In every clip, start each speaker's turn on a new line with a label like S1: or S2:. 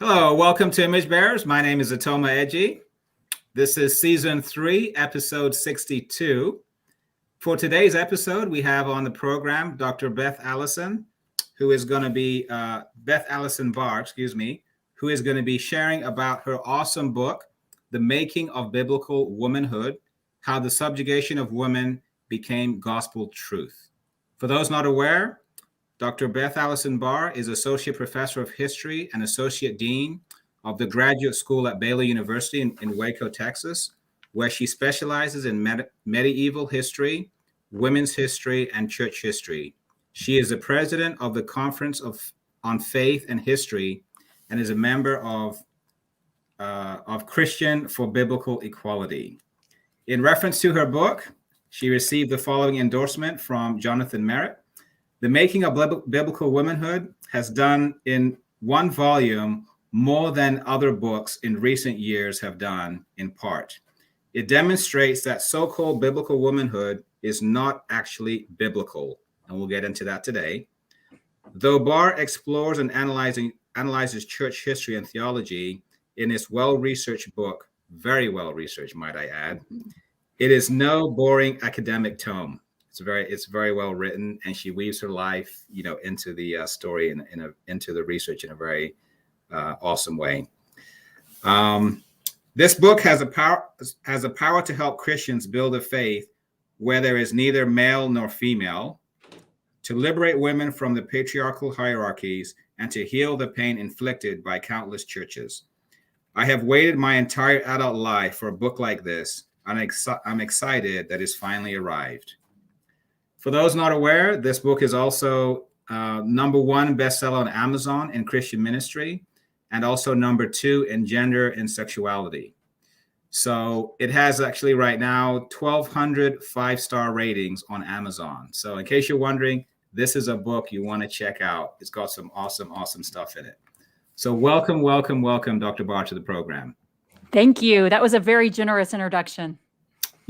S1: Hello, welcome to Image Bearers. My name is Otoma Edje. This is season 3, episode 62. For today's episode, we have on the program Dr. Beth Allison, who is going to be Beth Allison Barr, who is going to be sharing about her awesome book, The Making of Biblical Womanhood: How the Subjugation of Women Became Gospel Truth. For those not aware, Dr. Beth Allison Barr is Associate Professor of History and Associate Dean of the Graduate School at Baylor University in Waco, Texas, where she specializes in medieval history, women's history, and church history. She is the president of the Conference on Faith and History and is a member of Christian for Biblical Equality. In reference to her book, she received the following endorsement from Jonathan Merritt. The Making of Biblical Womanhood has done in one volume more than other books in recent years have done in part. It demonstrates that so-called biblical womanhood is not actually biblical, and we'll get into that today. Though Barr explores and analyzes church history and theology in this well-researched book, very well-researched, might I add, it is no boring academic tome. It's very well written, and she weaves her life, into the story and into the research in a very awesome way. This book has a power to help Christians build a faith where there is neither male nor female, to liberate women from the patriarchal hierarchies, and to heal the pain inflicted by countless churches. I have waited my entire adult life for a book like this, and I'm excited that it's finally arrived. For those not aware, this book is also #1 bestseller on Amazon in Christian ministry, and also #2 in gender and sexuality. So it has actually right now 1,200 5-star ratings on Amazon. So in case you're wondering, this is a book you want to check out. It's got some awesome stuff in it. So welcome, Dr. Barr, to the program.
S2: Thank you. That was a very generous introduction.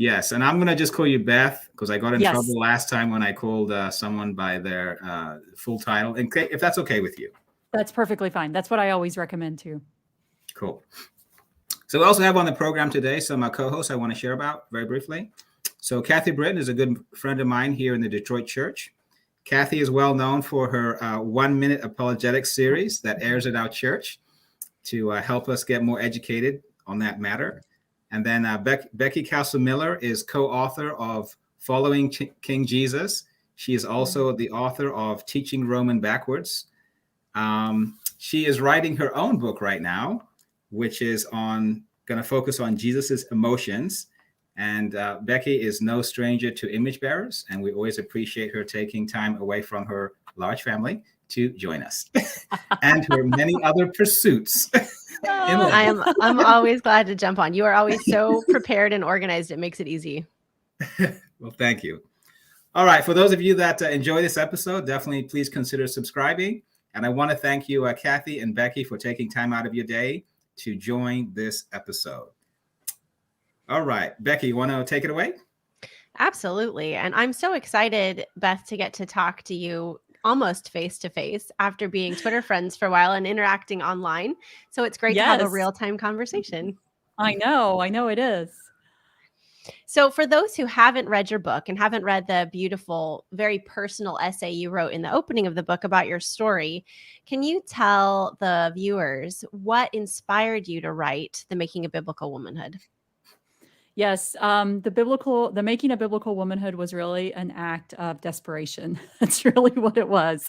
S1: Yes, and I'm going to just call you Beth because I got in trouble last time when I called someone by their full title, if that's okay with you.
S2: That's perfectly fine. That's what I always recommend too.
S1: Cool. So we also have on the program today some co-hosts I want to share about very briefly. So Kathy Britton is a good friend of mine here in the Detroit church. Kathy is well known for her 1 Minute Apologetics series that airs at our church to help us get more educated on that matter. And then Becky Castle-Miller is co-author of Following King Jesus. She is also the author of Teaching Roman Backwards. She is writing her own book right now, which is going to focus on Jesus's emotions. And Becky is no stranger to image bearers, and we always appreciate her taking time away from her large family to join us and her many other pursuits.
S3: I'm always glad to jump on. You are always so prepared and organized. It makes it easy.
S1: Well, thank you. All right. For those of you that enjoy this episode, definitely please consider subscribing. And I want to thank you, Kathy and Becky, for taking time out of your day to join this episode. All right. Becky, you want to take it away?
S3: Absolutely. And I'm so excited, Beth, to get to talk to you almost face to face after being Twitter friends for a while and interacting online. So it's great to have a real-time conversation.
S2: I know it is.
S3: So for those who haven't read your book and haven't read the beautiful, very personal essay you wrote in the opening of the book about your story, can you tell the viewers what inspired you to write The Making of Biblical Womanhood?
S2: Yes, the Making of Biblical Womanhood was really an act of desperation. That's really what it was,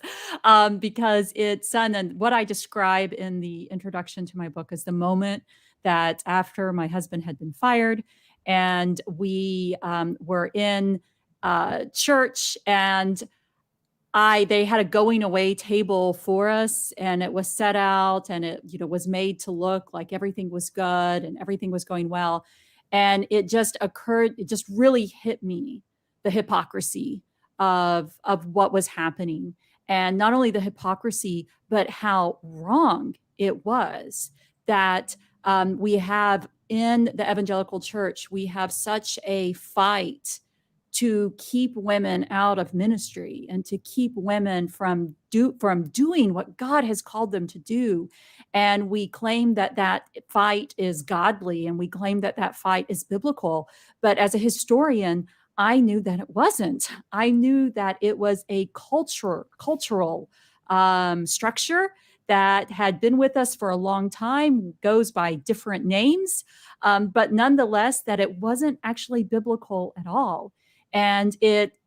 S2: because and what I describe in the introduction to my book is the moment that after my husband had been fired, and we were in church, and they had a going away table for us, and it was set out, and it was made to look like everything was good and everything was going well. And it just really hit me, the hypocrisy of what was happening. And not only the hypocrisy, but how wrong it was that we have in the evangelical church, we have such a fight to keep women out of ministry and to keep women from doing what God has called them to do. And we claim that that fight is godly, and we claim that that fight is biblical. But as a historian, I knew that it wasn't. I knew that it was a cultural structure that had been with us for a long time, goes by different names, but nonetheless, that it wasn't actually biblical at all. And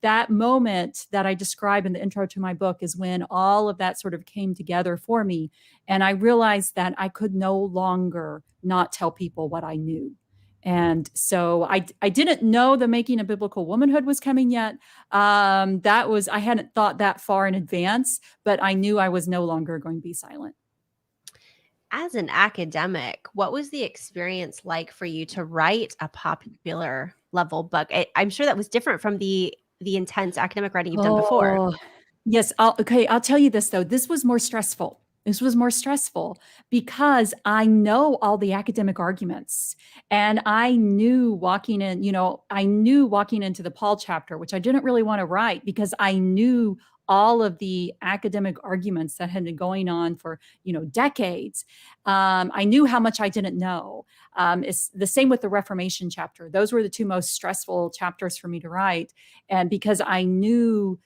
S2: that moment that I describe in the intro to my book is when all of that sort of came together for me. And I realized that I could no longer not tell people what I knew. And so I didn't know the Making a Biblical Womanhood was coming yet. I hadn't thought that far in advance, but I knew I was no longer going to be silent.
S3: As an academic, what was the experience like for you to write a popular level book? I'm sure that was different from the intense academic writing you've done before.
S2: Yes. I'll tell you this, though. This was more stressful. Because I know all the academic arguments, and I knew walking into the Paul chapter, which I didn't really want to write, because I knew all of the academic arguments that had been going on for, decades. I knew how much I didn't know. It's the same with the Reformation chapter. Those were the two most stressful chapters for me to write. And because I knew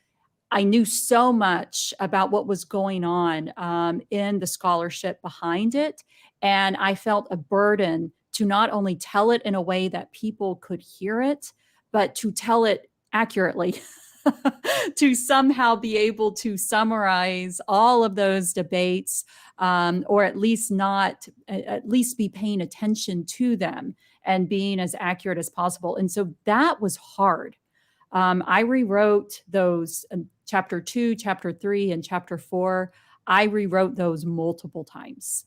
S2: so much about what was going on in the scholarship behind it. And I felt a burden to not only tell it in a way that people could hear it, but to tell it accurately, to somehow be able to summarize all of those debates, or at least be paying attention to them and being as accurate as possible. And so that was hard. I rewrote those chapter 2, chapter 3, and chapter 4. I rewrote those multiple times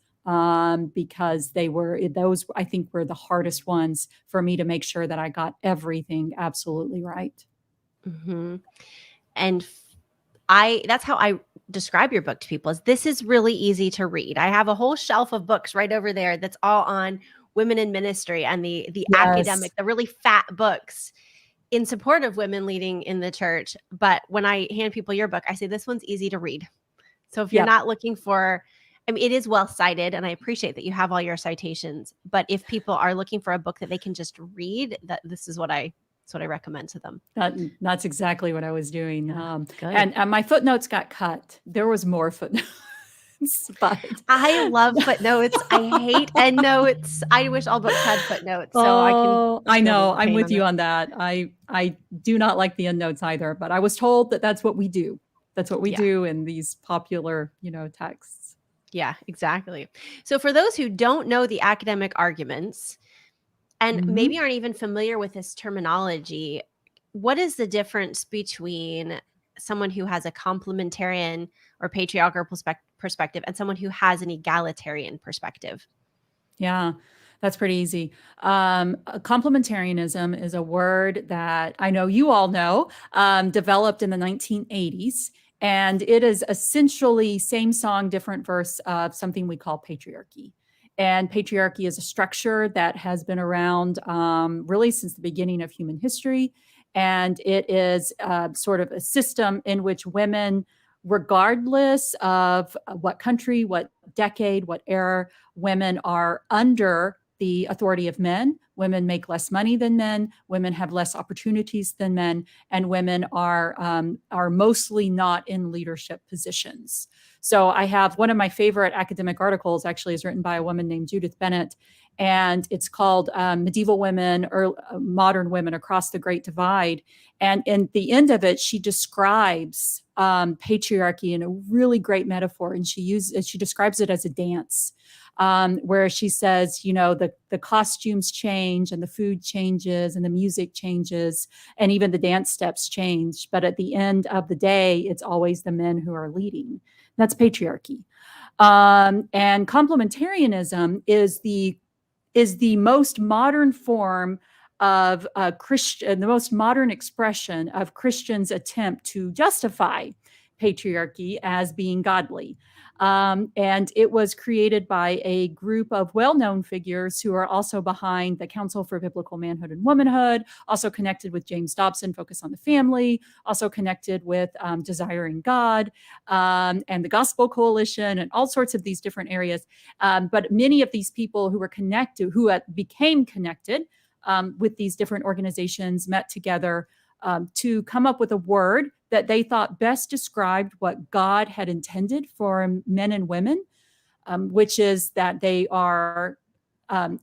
S2: because those I think were the hardest ones for me to make sure that I got everything absolutely right.
S3: Mm-hmm. And that's how I describe your book to people, is this is really easy to read. I have a whole shelf of books right over there that's all on women in ministry and the academic, the really fat books in support of women leading in the church. But when I hand people your book, I say, this one's easy to read. So if you're not looking for, it is well cited, and I appreciate that you have all your citations. But if people are looking for a book that they can just read, this is what I recommend to them.
S2: That's exactly what I was doing.
S3: Good.
S2: And my footnotes got cut. There was more footnotes. But
S3: I love footnotes. I hate endnotes. I wish all books had footnotes. So
S2: I know. I'm with you on that. I do not like the endnotes either, but I was told that that's what we do. That's what we do in these popular, texts.
S3: Yeah, exactly. So for those who don't know the academic arguments and maybe aren't even familiar with this terminology, what is the difference between someone who has a complementarian or patriarchal perspective and someone who has an egalitarian perspective?
S2: Yeah, that's pretty easy. Complementarianism is a word that I know you all know, developed in the 1980s. And it is essentially same song, different verse of something we call patriarchy. And patriarchy is a structure that has been around really since the beginning of human history. And it is sort of a system in which women, regardless of what country, what decade, what era, women are under the authority of men. Women make less money than men. Women have less opportunities than men, and women are mostly not in leadership positions. So I have one of my favorite academic articles, actually, is written by a woman named Judith Bennett, and it's called Medieval Women or Modern Women Across the Great Divide. And in the end of it, she describes patriarchy in a really great metaphor, and she describes it as a dance. Where she says, the costumes change and the food changes and the music changes and even the dance steps change. But at the end of the day, it's always the men who are leading. That's patriarchy. And complementarianism is the most modern form of the most modern expression of Christians' attempt to justify patriarchy as being godly. And it was created by a group of well-known figures who are also behind the Council for Biblical Manhood and Womanhood, also connected with James Dobson, Focus on the Family, also connected with Desiring God, and the Gospel Coalition, and all sorts of these different areas. But many of these people who were connected, who became connected with these different organizations, met together to come up with a word that they thought best described what God had intended for men and women, which is that they are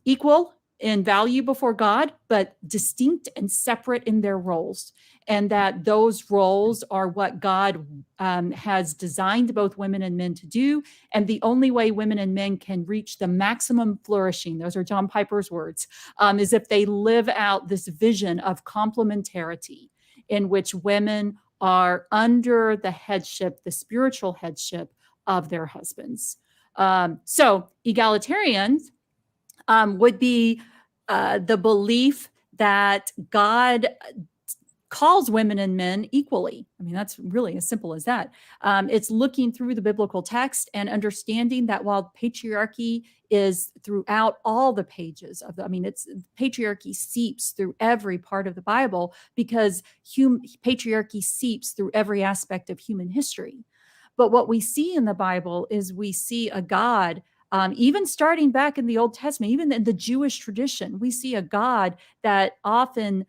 S2: equal in value before God, but distinct and separate in their roles. And that those roles are what God has designed both women and men to do. And the only way women and men can reach the maximum flourishing, those are John Piper's words, is if they live out this vision of complementarity, in which women are under the headship, the spiritual headship of their husbands. So egalitarians would be the belief that God calls women and men equally. I mean, that's really as simple as that. It's looking through the biblical text and understanding that while patriarchy is throughout all the pages of patriarchy seeps through every part of the Bible, because patriarchy seeps through every aspect of human history. But what we see in the Bible is we see a God, even starting back in the Old Testament, even in the Jewish tradition, we see a God that often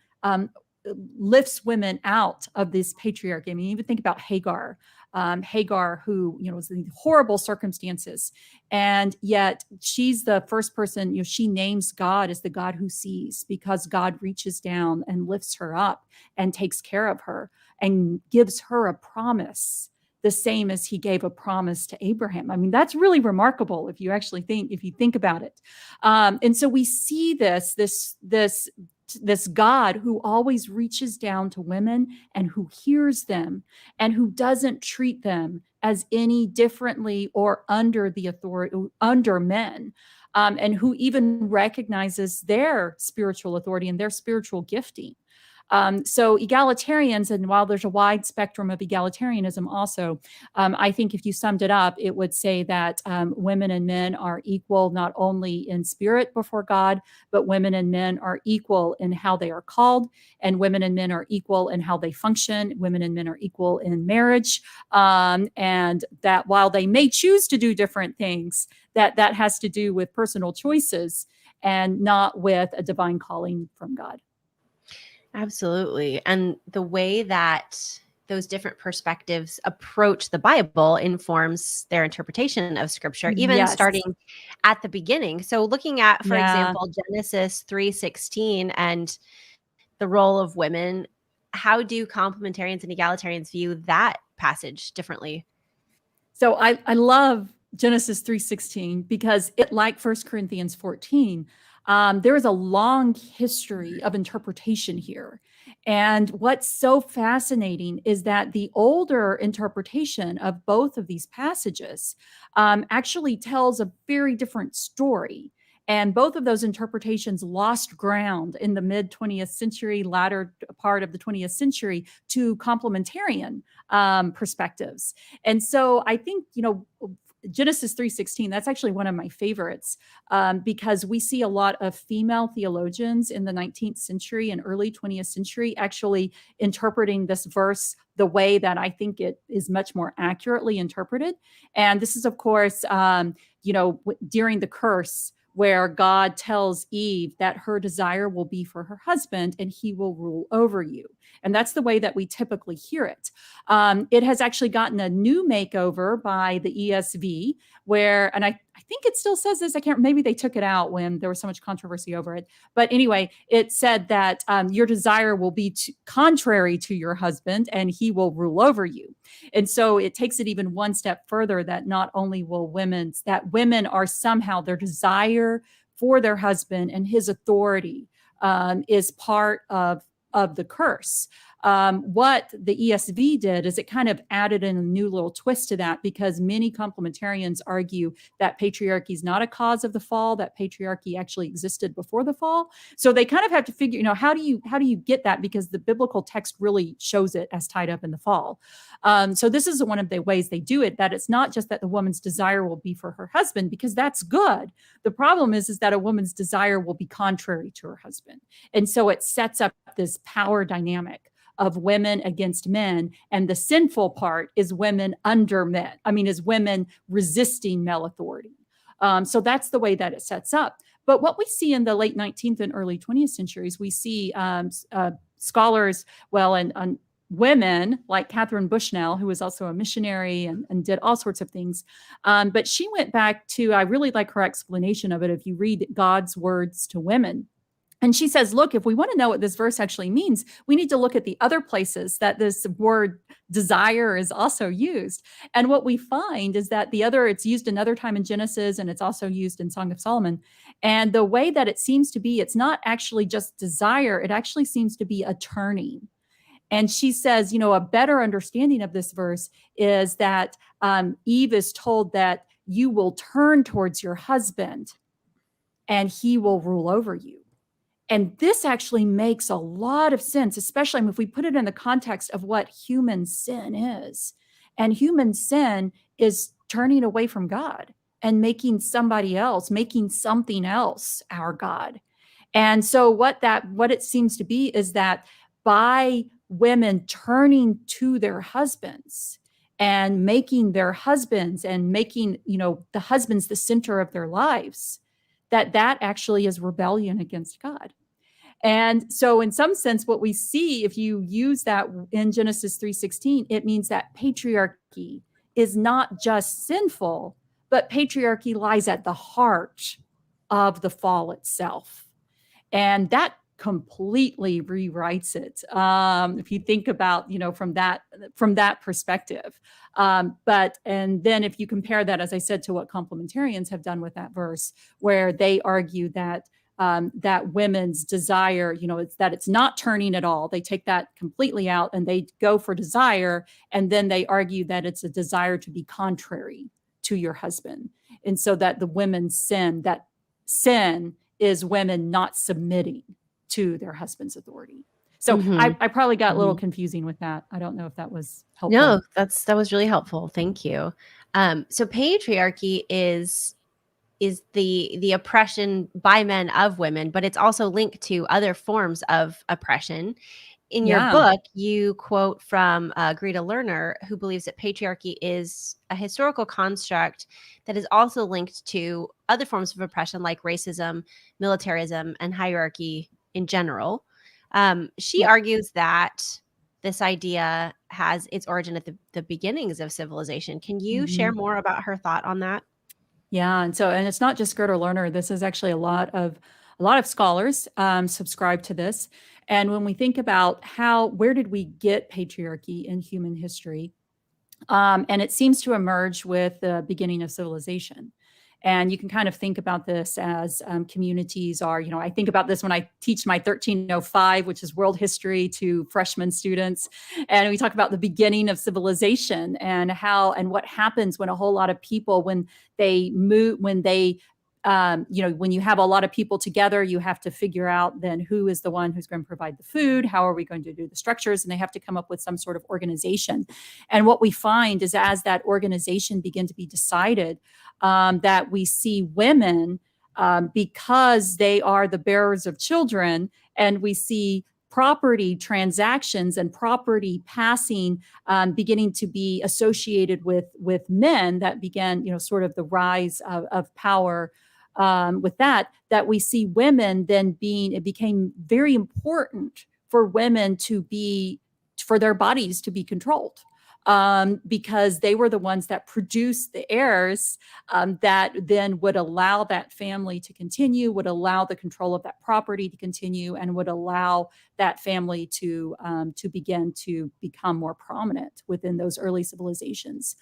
S2: lifts women out of this patriarchy. I mean, even think about Hagar, who, was in horrible circumstances. And yet she's the first person, she names God as the God who sees, because God reaches down and lifts her up and takes care of her and gives her a promise, the same as he gave a promise to Abraham. I mean, that's really remarkable if you think about it. And so we see this God who always reaches down to women and who hears them and who doesn't treat them as any differently or under the authority, under men, and who even recognizes their spiritual authority and their spiritual gifting. So egalitarians, and while there's a wide spectrum of egalitarianism also, I think if you summed it up, it would say that women and men are equal not only in spirit before God, but women and men are equal in how they are called, and women and men are equal in how they function. Women and men are equal in marriage, and that while they may choose to do different things, that has to do with personal choices and not with a divine calling from God.
S3: Absolutely. And the way that those different perspectives approach the Bible informs their interpretation of scripture, even starting at the beginning. So looking at, for example, Genesis 3:16 and the role of women, how do complementarians and egalitarians view that passage differently?
S2: So I love Genesis 3:16 because it, like 1 Corinthians 14, there is a long history of interpretation here. And what's so fascinating is that the older interpretation of both of these passages actually tells a very different story. And both of those interpretations lost ground in the mid-20th century, latter part of the 20th century, to complementarian perspectives. And so I think, Genesis 3:16, that's actually one of my favorites because we see a lot of female theologians in the 19th century and early 20th century actually interpreting this verse the way that I think it is much more accurately interpreted. And this is, of course, during the curse, where God tells Eve that her desire will be for her husband and he will rule over you. And that's the way that we typically hear it. It has actually gotten a new makeover by the ESV where, and I think it still says this, maybe they took it out when there was so much controversy over it. But anyway, it said that your desire will be contrary to your husband and he will rule over you. And so it takes it even one step further that not only will women are somehow their desire for their husband and his authority is part of the curse. What the ESV did is it kind of added in a new little twist to that, because many complementarians argue that patriarchy is not a cause of the fall, that patriarchy actually existed before the fall. So they kind of have to figure, how do you get that? Because the biblical text really shows it as tied up in the fall. So this is one of the ways they do it, that it's not just that the woman's desire will be for her husband, because that's good. The problem is that a woman's desire will be contrary to her husband. And so it sets up this power dynamic of women against men. And the sinful part is women under men. Is women resisting male authority. So that's the way that it sets up. But what we see in the late 19th and early 20th centuries, we see scholars, and women like Catherine Bushnell, who was also a missionary and did all sorts of things. But she went back to, I really like her explanation of it, if you read God's words to women. And she says, look, if we want to know what this verse actually means, we need to look at the other places that this word desire is also used. And what we find is that it's used another time in Genesis, and it's also used in Song of Solomon. And the way that it seems to be, it's not actually just desire, it actually seems to be a turning. And she says, a better understanding of this verse is that Eve is told that you will turn towards your husband and he will rule over you. And this actually makes a lot of sense, especially if we put it in the context of what human sin is. And human sin is turning away from God and making something else our God. And so what it seems to be is that by women turning to their husbands and making their husbands and making, the husbands the center of their lives, that actually is rebellion against God. And so in some sense, what we see, if you use that in Genesis 3:16, it means that patriarchy is not just sinful, but patriarchy lies at the heart of the fall itself. And that completely rewrites it. If you think about, from that perspective. And then if you compare that, as I said, to what complementarians have done with that verse, where they argue that women's desire, it's not turning at all. They take that completely out and they go for desire. And then they argue that it's a desire to be contrary to your husband. And so that the women's sin is women not submitting to their husband's authority. So I probably got a little confusing with that. I don't know if that was helpful.
S3: No, that was really helpful. Thank you. So patriarchy is the oppression by men of women, but it's also linked to other forms of oppression. In your book, you quote from Greta Lerner, who believes that patriarchy is a historical construct that is also linked to other forms of oppression like racism, militarism, and hierarchy in general. She argues that this idea has its origin at the beginnings of civilization. Can you share more about her thought on that?
S2: Yeah, and it's not just Greta Lerner. This is actually a lot of scholars subscribe to this. And when we think about where did we get patriarchy in human history, and it seems to emerge with the beginning of civilization. And you can kind of think about this as communities are, I think about this when I teach my 1305, which is world history, to freshman students. And we talk about the beginning of civilization and what happens when a whole lot of people, when they move, when you have a lot of people together, you have to figure out then who is the one who's going to provide the food, how are we going to do the structures, and they have to come up with some sort of organization. And what we find is as that organization begin to be decided, that we see women, because they are the bearers of children, and we see property transactions and property passing beginning to be associated with men, that began, sort of the rise of power with that we see women then it became very important for women for their bodies to be controlled. Because they were the ones that produced the heirs that then would allow that family to continue, would allow the control of that property to continue, and would allow that family to begin to become more prominent within those early civilizations.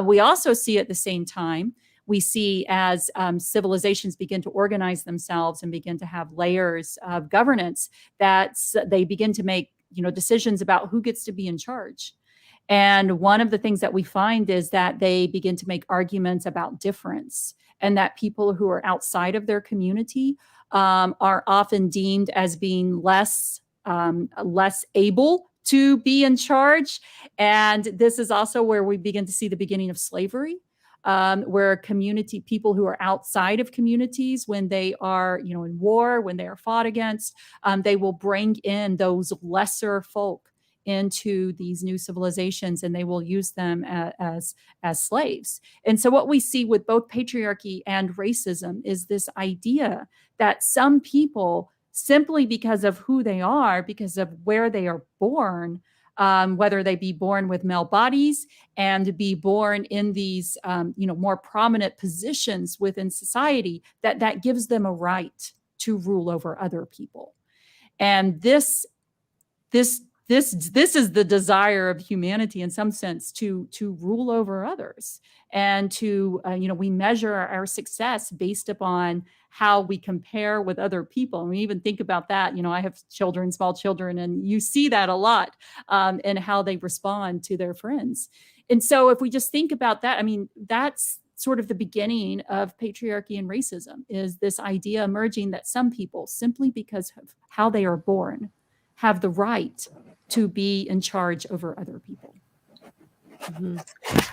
S2: We also see at the same time, we see as civilizations begin to organize themselves and begin to have layers of governance, that they begin to make decisions about who gets to be in charge. And one of the things that we find is that they begin to make arguments about difference, and that people who are outside of their community are often deemed as being less able to be in charge. And this is also where we begin to see the beginning of slavery, where people who are outside of communities, when they are, in war, when they are fought against, they will bring in those lesser folk into these new civilizations, and they will use them as slaves. And so what we see with both patriarchy and racism is this idea that some people, simply because of who they are, because of where they are born, whether they be born with male bodies and be born in these more prominent positions within society, that gives them a right to rule over other people. And this is the desire of humanity, in some sense, to rule over others, and to we measure our success based upon how we compare with other people. And we even think about that. I have children, small children, and you see that a lot in how they respond to their friends. And so if we just think about that, that's sort of the beginning of patriarchy and racism, is this idea emerging that some people, simply because of how they are born, have the right to be in charge over other people.
S3: Mm-hmm.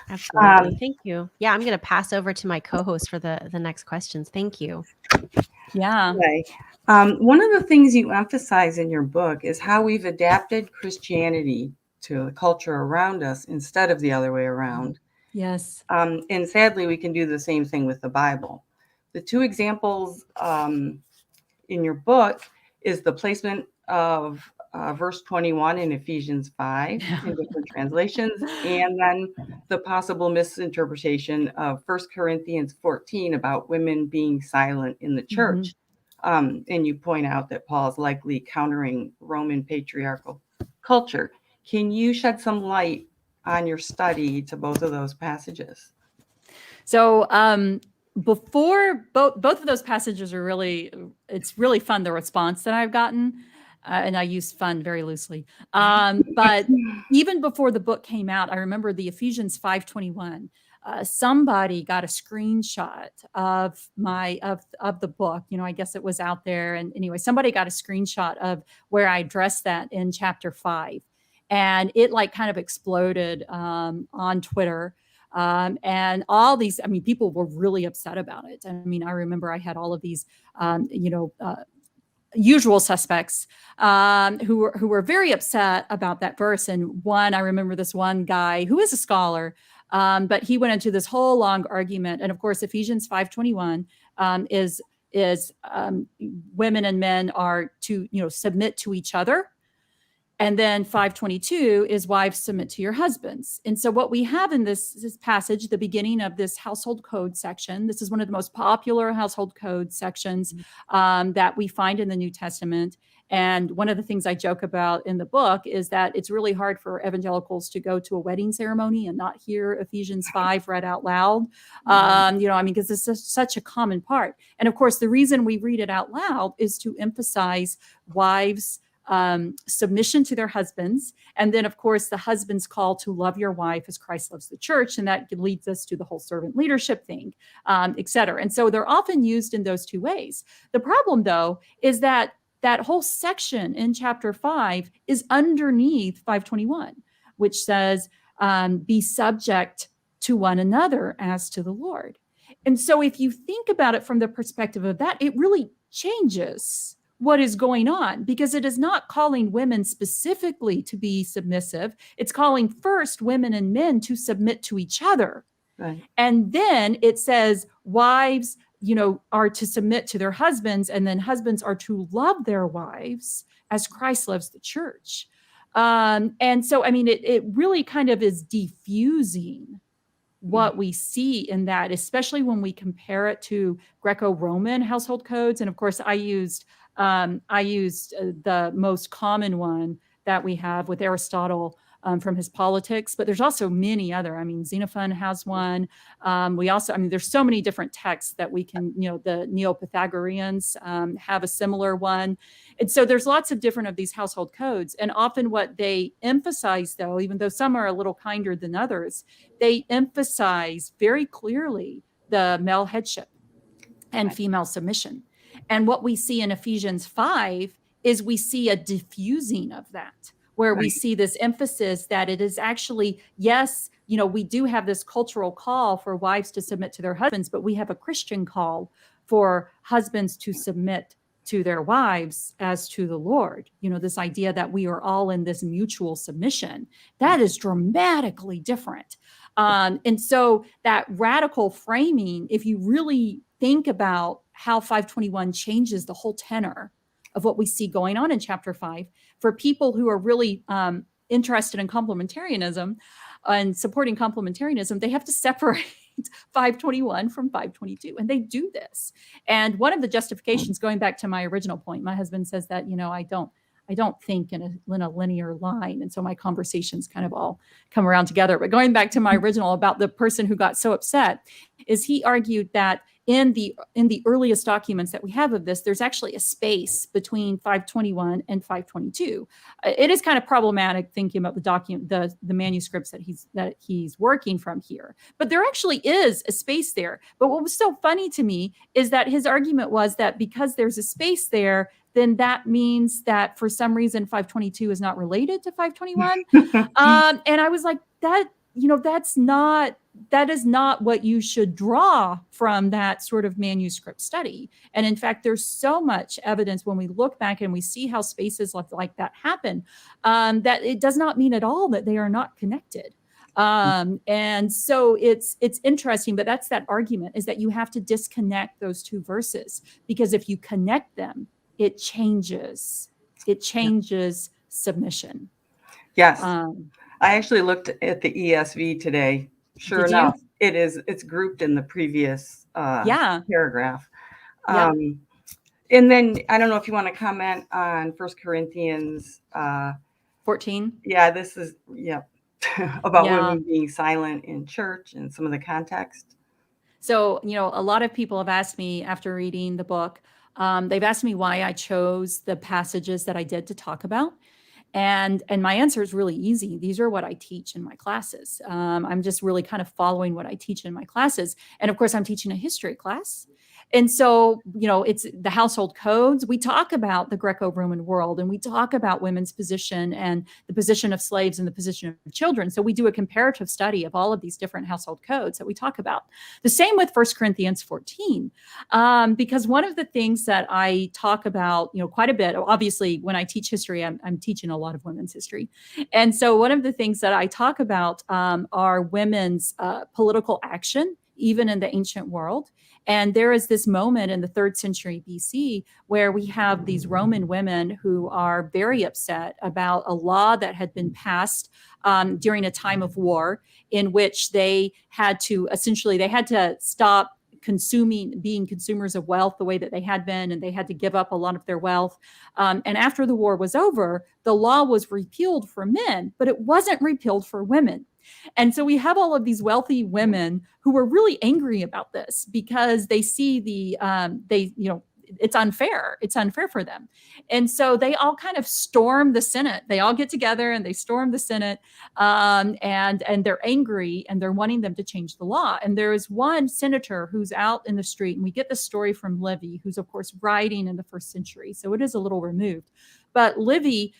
S3: Absolutely. Thank you. Yeah, I'm going to pass over to my co-host for the next questions. Thank you.
S2: Yeah.
S4: Okay. One of the things you emphasize in your book is how we've adapted Christianity to the culture around us instead of the other way around.
S2: Yes.
S4: And sadly, we can do the same thing with the Bible. The two examples in your book is the placement of verse 21 in Ephesians 5 in different translations, and then the possible misinterpretation of 1 Corinthians 14 about women being silent in the church. And you point out that Paul is likely countering Roman patriarchal culture. Can you shed some light on your study to both of those passages?
S2: So before both of those passages are it's really fun, the response that I've gotten. And I use fun very loosely. But even before the book came out, I remember the Ephesians 5:21. Somebody got a screenshot of the book. I guess it was out there. And anyway, somebody got a screenshot of where I addressed that in chapter 5. And it kind of exploded on Twitter. And all these, people were really upset about it. I remember I had all of these, usual suspects who were very upset about that verse. And I remember this one guy who is a scholar, but he went into this whole long argument. And of course, Ephesians 5:21 is women and men are to submit to each other. And then 5:22 is wives, submit to your husbands. And so what we have in this passage, the beginning of this household code section, this is one of the most popular household code sections that we find in the New Testament. And one of the things I joke about in the book is that it's really hard for evangelicals to go to a wedding ceremony and not hear Ephesians 5 read out loud, because it's such a common part. And of course, the reason we read it out loud is to emphasize wives' submission to their husbands. And then, of course, the husband's call to love your wife as Christ loves the church. And that leads us to the whole servant leadership thing, et cetera. And so they're often used in those two ways. The problem, though, is that whole section in chapter 5 is underneath 5:21, which says, be subject to one another as to the Lord. And so if you think about it from the perspective of that, it really changes what is going on, because it is not calling women specifically to be submissive. It's calling first women and men to submit to each other.
S4: Right.
S2: And then it says wives, are to submit to their husbands, and then husbands are to love their wives as Christ loves the church. And so, it really kind of is diffusing what we see in that, especially when we compare it to Greco-Roman household codes. And of course, I used the most common one that we have with Aristotle, from his politics, but there's also many other. I mean, Xenophon has one. We also, I mean, there's so many different texts that we can, the Neo-Pythagoreans have a similar one. And so there's lots of different of these household codes. And often what they emphasize, though, even though some are a little kinder than others, they emphasize very clearly the male headship and female submission. And what we see in Ephesians 5 is we see a diffusing of that, where we see this emphasis that it is actually, yes, we do have this cultural call for wives to submit to their husbands, but we have a Christian call for husbands to submit to their wives as to the Lord. This idea that we are all in this mutual submission, that is dramatically different. And so that radical framing, if you really think about how 521 changes the whole tenor of what we see going on in chapter 5, for people who are really interested in complementarianism and supporting complementarianism, they have to separate 521 from 522, and they do this. And one of the justifications, going back to my original point, my husband says that I don't think in a linear line, and so my conversations kind of all come around together. But going back to my original about the person who got so upset, is he argued that in the earliest documents that we have of this, there's actually a space between 521 and 522. It is kind of problematic thinking about the manuscripts that he's working from here. But there actually is a space there. But what was so funny to me is that his argument was that because there's a space there, then that means that for some reason 522 is not related to 521. And I was like, that is not what you should draw from that sort of manuscript study. And in fact, there's so much evidence when we look back and we see how spaces like that happen, that it does not mean at all that they are not connected. And so it's interesting, but that's that argument, is that you have to disconnect those two verses, because if you connect them, it changes submission.
S4: Yes. I actually looked at the ESV today. Sure enough, it's grouped in the previous paragraph. And then I don't know if you want to comment on 1 Corinthians
S2: 14.
S4: Yeah, this is about women being silent in church and some of the context.
S2: So, a lot of people have asked me after reading the book, they've asked me why I chose the passages that I did to talk about. And my answer is really easy. These are what I teach in my classes. I'm just really kind of following what I teach in my classes. And of course, I'm teaching a history class. And so, it's the household codes. We talk about the Greco-Roman world, and we talk about women's position and the position of slaves and the position of children. So we do a comparative study of all of these different household codes that we talk about. The same with 1 Corinthians 14, because one of the things that I talk about, quite a bit, obviously, when I teach history, I'm teaching a lot of women's history. And so one of the things that I talk about are women's political action, even in the ancient world. And there is this moment in the 3rd century BC where we have these Roman women who are very upset about a law that had been passed during a time of war, in which they had to stop being consumers of wealth the way that they had been, and they had to give up a lot of their wealth. And after the war was over, the law was repealed for men, but it wasn't repealed for women. And so we have all of these wealthy women who were really angry about this, because they see it's unfair. It's unfair for them. And so they all kind of storm the Senate. They all get together and they storm the Senate, and they're angry, and they're wanting them to change the law. And there is one senator who's out in the street, and we get the story from Livy, who's of course writing in the 1st century. So it is a little removed. But Livy,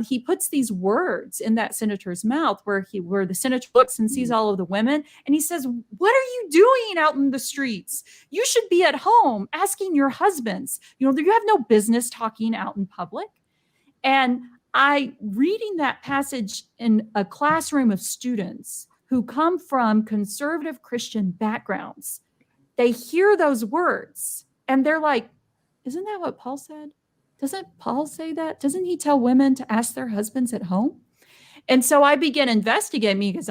S2: he puts these words in that senator's mouth where the senator looks and sees all of the women, and he says, "What are you doing out in the streets? You should be at home asking your husbands. You have no business talking out in public." And reading that passage in a classroom of students who come from conservative Christian backgrounds, they hear those words and they're like, "Isn't that what Paul said? Doesn't Paul say that? Doesn't he tell women to ask their husbands at home?" And so I began investigating, because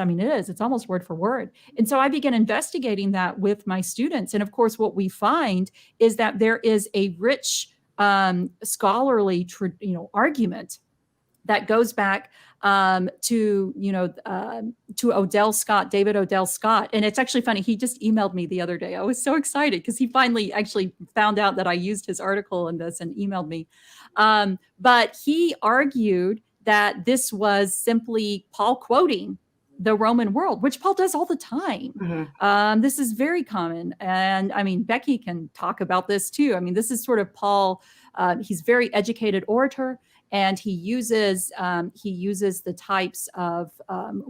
S2: it's almost word for word. And so I began investigating that with my students. And of course, what we find is that there is a rich scholarly argument that goes back to David Odell Scott. And it's actually funny. He just emailed me the other day. I was so excited because he finally actually found out that I used his article in this and emailed me. But he argued that this was simply Paul quoting the Roman world, which Paul does all the time.
S4: Mm-hmm.
S2: This is very common. And I mean, Becky can talk about this too. I mean, this is sort of Paul. He's a very educated orator. And he uses the types of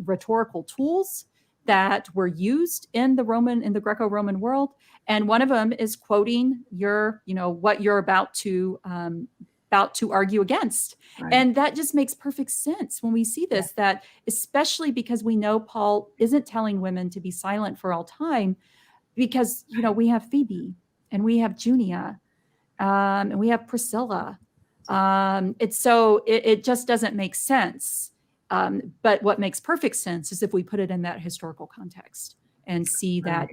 S2: rhetorical tools that were used in the Greco-Roman world. And one of them is quoting what you're about to argue against.
S4: Right.
S2: And that just makes perfect sense when we see this, that especially because we know Paul isn't telling women to be silent for all time, because, we have Phoebe and we have Junia and we have Priscilla. It just doesn't make sense. But what makes perfect sense is if we put it in that historical context and see that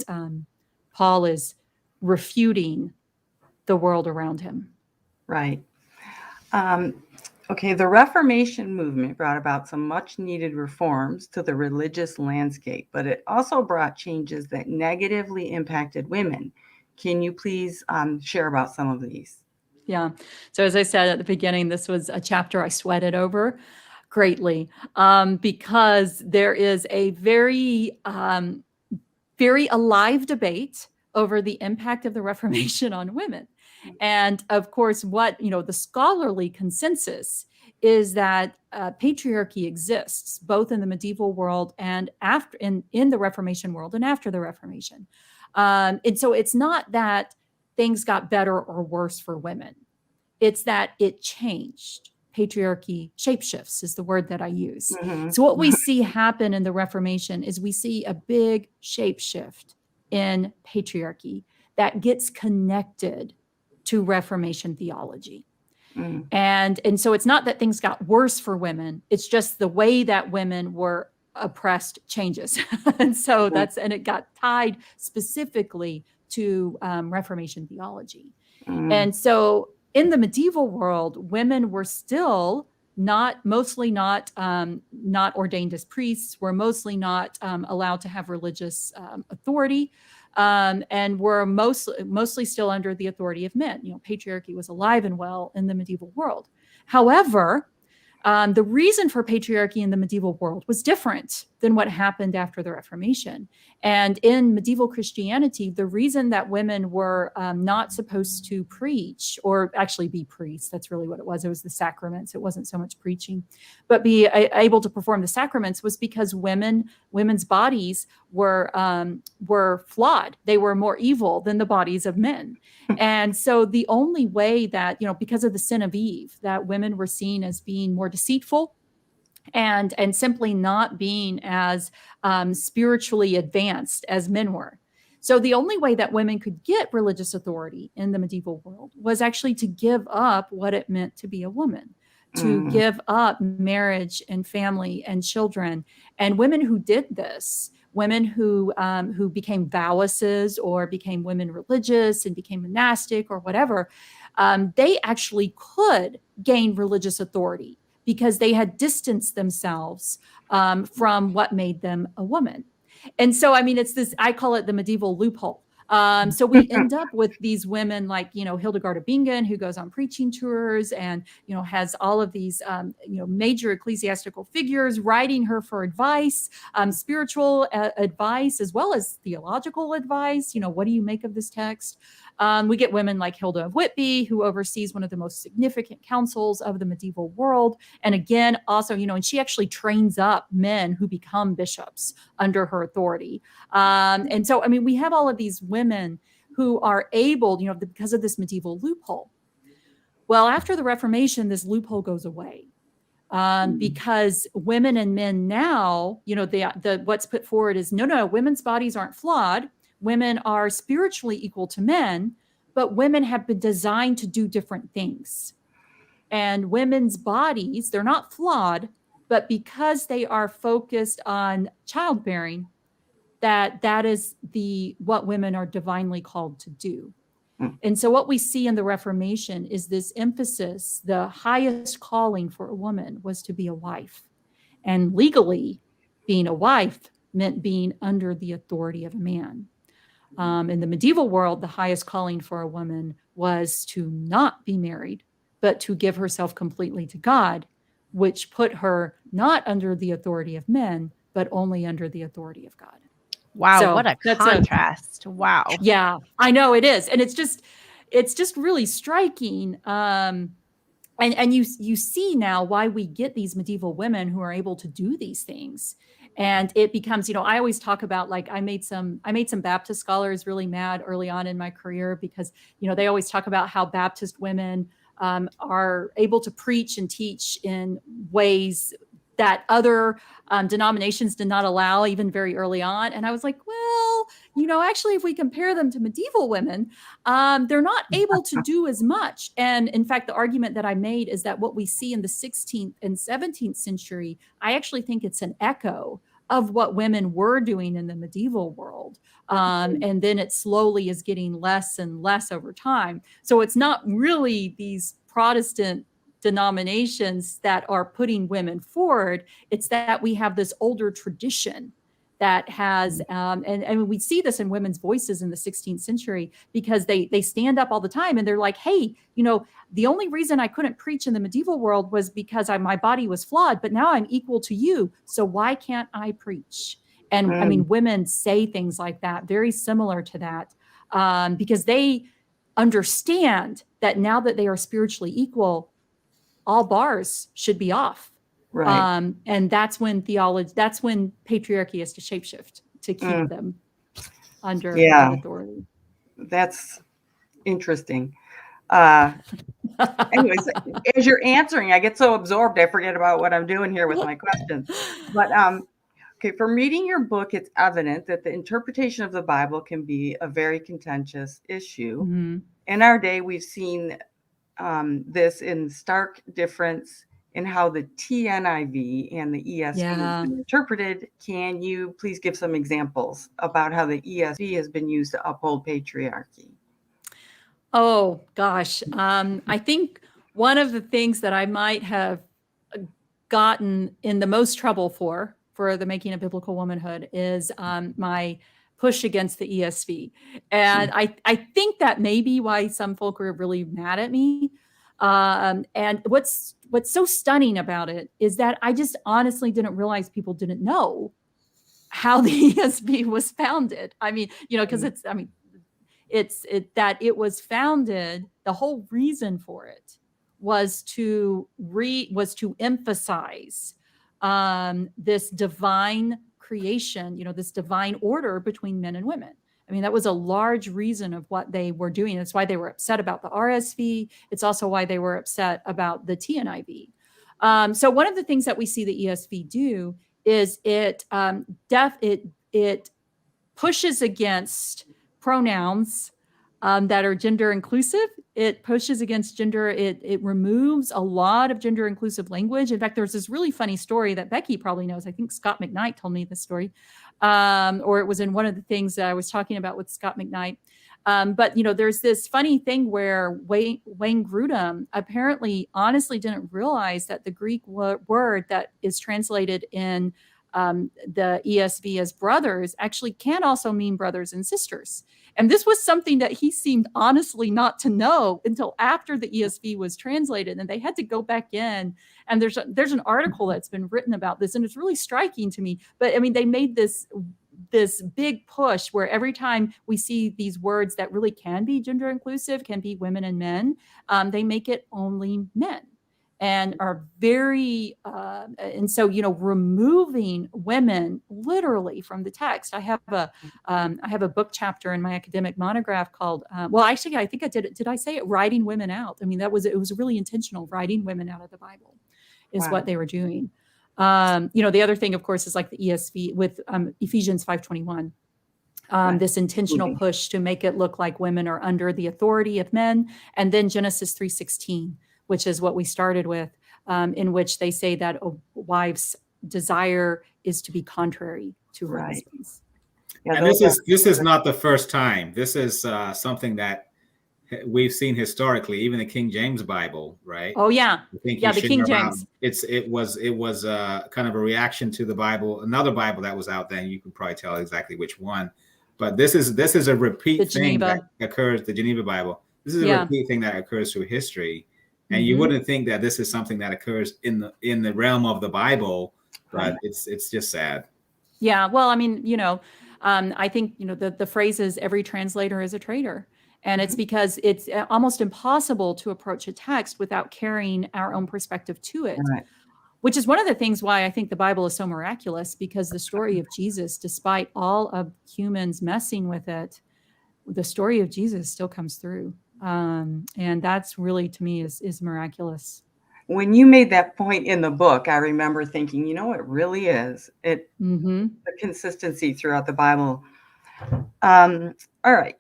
S2: Paul is refuting the world around him.
S4: Right. Okay, the Reformation movement brought about some much needed reforms to the religious landscape, but it also brought changes that negatively impacted women. Can you please share about some of these?
S2: Yeah. So as I said at the beginning, this was a chapter I sweated over greatly because there is a very, very alive debate over the impact of the Reformation on women. And of course, the scholarly consensus is that patriarchy exists both in the medieval world and in the Reformation world and after the Reformation. And so it's not that things got better or worse for women. It's that it changed. Patriarchy shapeshifts is the word that I use.
S4: Mm-hmm.
S2: So what we see happen in the Reformation is we see a big shapeshift in patriarchy that gets connected to Reformation theology.
S4: Mm.
S2: And so it's not that things got worse for women. It's just the way that women were oppressed changes. And so it got tied specifically to Reformation theology.
S4: Mm.
S2: And so in the medieval world, women were still mostly not ordained as priests, were mostly not allowed to have religious authority, and were mostly still under the authority of men. Patriarchy was alive and well in the medieval world. However, the reason for patriarchy in the medieval world was different than what happened after the Reformation. And in medieval Christianity, the reason that women were not supposed to preach or actually be priests, that's really what it was. It was the sacraments. It wasn't so much preaching, but be able to perform the sacraments was because women's bodies were flawed. They were more evil than the bodies of men. And so the only way that, because of the sin of Eve, that women were seen as being more deceitful and simply not being as spiritually advanced as men were. So the only way that women could get religious authority in the medieval world was actually to give up what it meant to be a woman, to give up marriage and family and children. And women who did this, women who became vowesses or became women religious and became monastic or whatever, they actually could gain religious authority because they had distanced themselves from what made them a woman. And so, it's this, I call it the medieval loophole. So we end up with these women like, Hildegard of Bingen, who goes on preaching tours and, has all of these, major ecclesiastical figures writing her for advice, spiritual advice, as well as theological advice. What do you make of this text? We get women like Hilda of Whitby, who oversees one of the most significant councils of the medieval world. And again, also, and she actually trains up men who become bishops under her authority. And so, we have all of these women who are able, because of this medieval loophole. Well, after the Reformation, this loophole goes away. Because women and men now, what's put forward is, no, women's bodies aren't flawed. Women are spiritually equal to men, but women have been designed to do different things. And women's bodies, they're not flawed, but because they are focused on childbearing, that is what women are divinely called to do. And so what we see in the Reformation is this emphasis, the highest calling for a woman was to be a wife. And legally, being a wife meant being under the authority of a man. In the medieval world, the highest calling for a woman was to not be married, but to give herself completely to God, which put her not under the authority of men, but only under the authority of God.
S3: Wow,
S2: So
S3: what a contrast. Wow.
S2: Yeah, I know it is. And it's just really striking. And you see now why we get these medieval women who are able to do these things. And it becomes, I always talk about, like, I made some Baptist scholars really mad early on in my career because, they always talk about how Baptist women are able to preach and teach in ways that other denominations did not allow, even very early on. And I was like, well, actually, if we compare them to medieval women, they're not able to do as much. And in fact, the argument that I made is that what we see in the 16th and 17th century, I actually think it's an echo of what women were doing in the medieval world. And then it slowly is getting less and less over time. So it's not really these Protestant denominations that are putting women forward. It's that we have this older tradition that has, and we see this in women's voices in the 16th century, because they stand up all the time and they're like, hey, the only reason I couldn't preach in the medieval world was because my body was flawed, but now I'm equal to you. So why can't I preach? And I mean, women say things like that, very similar to that, because they understand that now that they are spiritually equal, all bars should be off.
S4: Right.
S2: And that's when patriarchy is to shapeshift to keep them under that authority.
S4: That's interesting. Anyways, as you're answering, I get so absorbed, I forget about what I'm doing here with my questions. But okay, from reading your book, it's evident that the interpretation of the Bible can be a very contentious issue.
S2: Mm-hmm.
S4: In our day, we've seen this in stark difference in how the TNIV and the ESV have been interpreted. Can you please give some examples about how the ESV has been used to uphold patriarchy?
S2: Oh, gosh. I think one of the things that I might have gotten in the most trouble for the Making of Biblical Womanhood is my push against the ESV. And I think that may be why some folk are really mad at me. And what's so stunning about it is that I just honestly didn't realize people didn't know how the ESV was founded. I mean, because it was founded, the whole reason for it was to emphasize this divine creation, this divine order between men and women. I mean, that was a large reason of what they were doing. That's why they were upset about the RSV. It's also why they were upset about the TNIV. So one of the things that we see the ESV do is it pushes against pronouns that are gender inclusive. It pushes against gender. It removes a lot of gender inclusive language. In fact, there's this really funny story that Becky probably knows. I think Scott McKnight told me this story, or it was in one of the things that I was talking about with Scott McKnight. But there's this funny thing where Wayne Grudem apparently honestly didn't realize that the Greek word that is translated in the ESV as brothers actually can also mean brothers and sisters. And this was something that he seemed honestly not to know until after the ESV was translated, and they had to go back in. And there's an article that's been written about this, and it's really striking to me. But I mean, they made this big push where every time we see these words that really can be gender inclusive, can be women and men, they make it only men. And are very, and so, removing women literally from the text. I have a book chapter in my academic monograph called, actually, I think I did it. Did I say it? Writing women out. I mean, it was really intentional. Writing women out of the Bible is what they were doing. The other thing, of course, is like the ESV with Ephesians 5:21. This intentional push to make it look like women are under the authority of men. And then Genesis 3:16. Which is what we started with, in which they say that a wife's desire is to be contrary to her husband's.
S1: Yeah, and this is not the first time. This is something that we've seen historically, even the King James Bible, right?
S2: Oh yeah.
S1: I think
S2: Yeah,
S1: you
S2: the
S1: share
S2: King
S1: about-
S2: James.
S1: it was kind of a reaction to the Bible, another Bible that was out there, and you can probably tell exactly which one. But this is a repeat
S2: The
S1: thing
S2: Geneva.
S1: that occurs. The Geneva Bible. This is a
S2: Yeah.
S1: repeat thing that occurs through history, and
S2: Mhm.
S1: you wouldn't think that this is something that occurs in the realm of the Bible, but
S4: Right.
S1: it's just sad.
S2: Yeah, well, I mean, I think, the phrase is every translator is a traitor. And it's because it's almost impossible to approach a text without carrying our own perspective to it,
S4: Right.
S2: which is one of the things why I think the Bible is so miraculous, because the story of Jesus, despite all of humans messing with it, the story of Jesus still comes through. And that's really, to me, is miraculous.
S4: When you made that point in the book, I remember thinking, it really is.
S2: Mm-hmm.
S4: The consistency throughout the Bible. All right.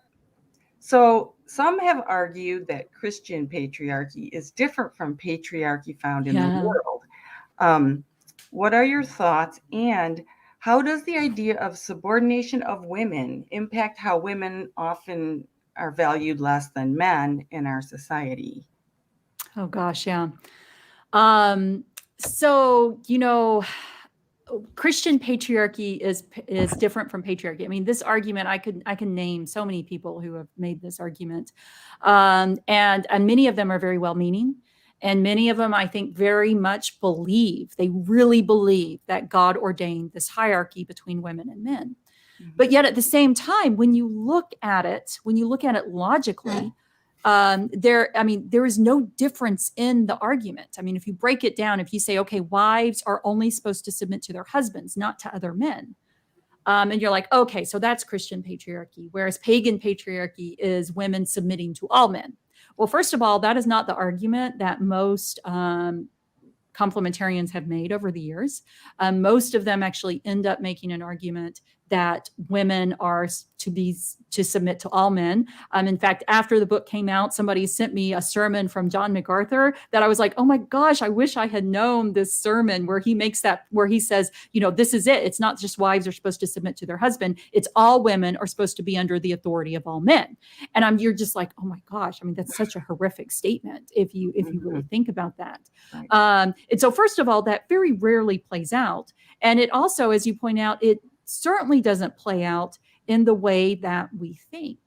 S4: So some have argued that Christian patriarchy is different from patriarchy found in the
S2: Yeah.
S4: world. What are your thoughts? And how does the idea of subordination of women impact how women often are valued less than men in our society?
S2: Oh gosh, yeah. So, Christian patriarchy is different from patriarchy. I mean, this argument, I can name so many people who have made this argument, and many of them are very well-meaning, and many of them, I think, very much they really believe that God ordained this hierarchy between women and men. But yet, at the same time, when you look at it logically, there is no difference in the argument. I mean, if you break it down, if you say, okay, wives are only supposed to submit to their husbands, not to other men. And you're like, okay, so that's Christian patriarchy, whereas pagan patriarchy is women submitting to all men. Well, first of all, that is not the argument that most complementarians have made over the years. Most of them actually end up making an argument that women are to submit to all men. In fact, after the book came out, somebody sent me a sermon from John MacArthur that I was like, oh my gosh, I wish I had known this sermon where he says, this is it. It's not just wives are supposed to submit to their husband. It's all women are supposed to be under the authority of all men. And you're just like, oh my gosh. I mean, that's such a horrific statement if you really think about that.
S4: Right.
S2: And so first of all, that very rarely plays out. And it also, as you point out, it certainly doesn't play out in the way that we think.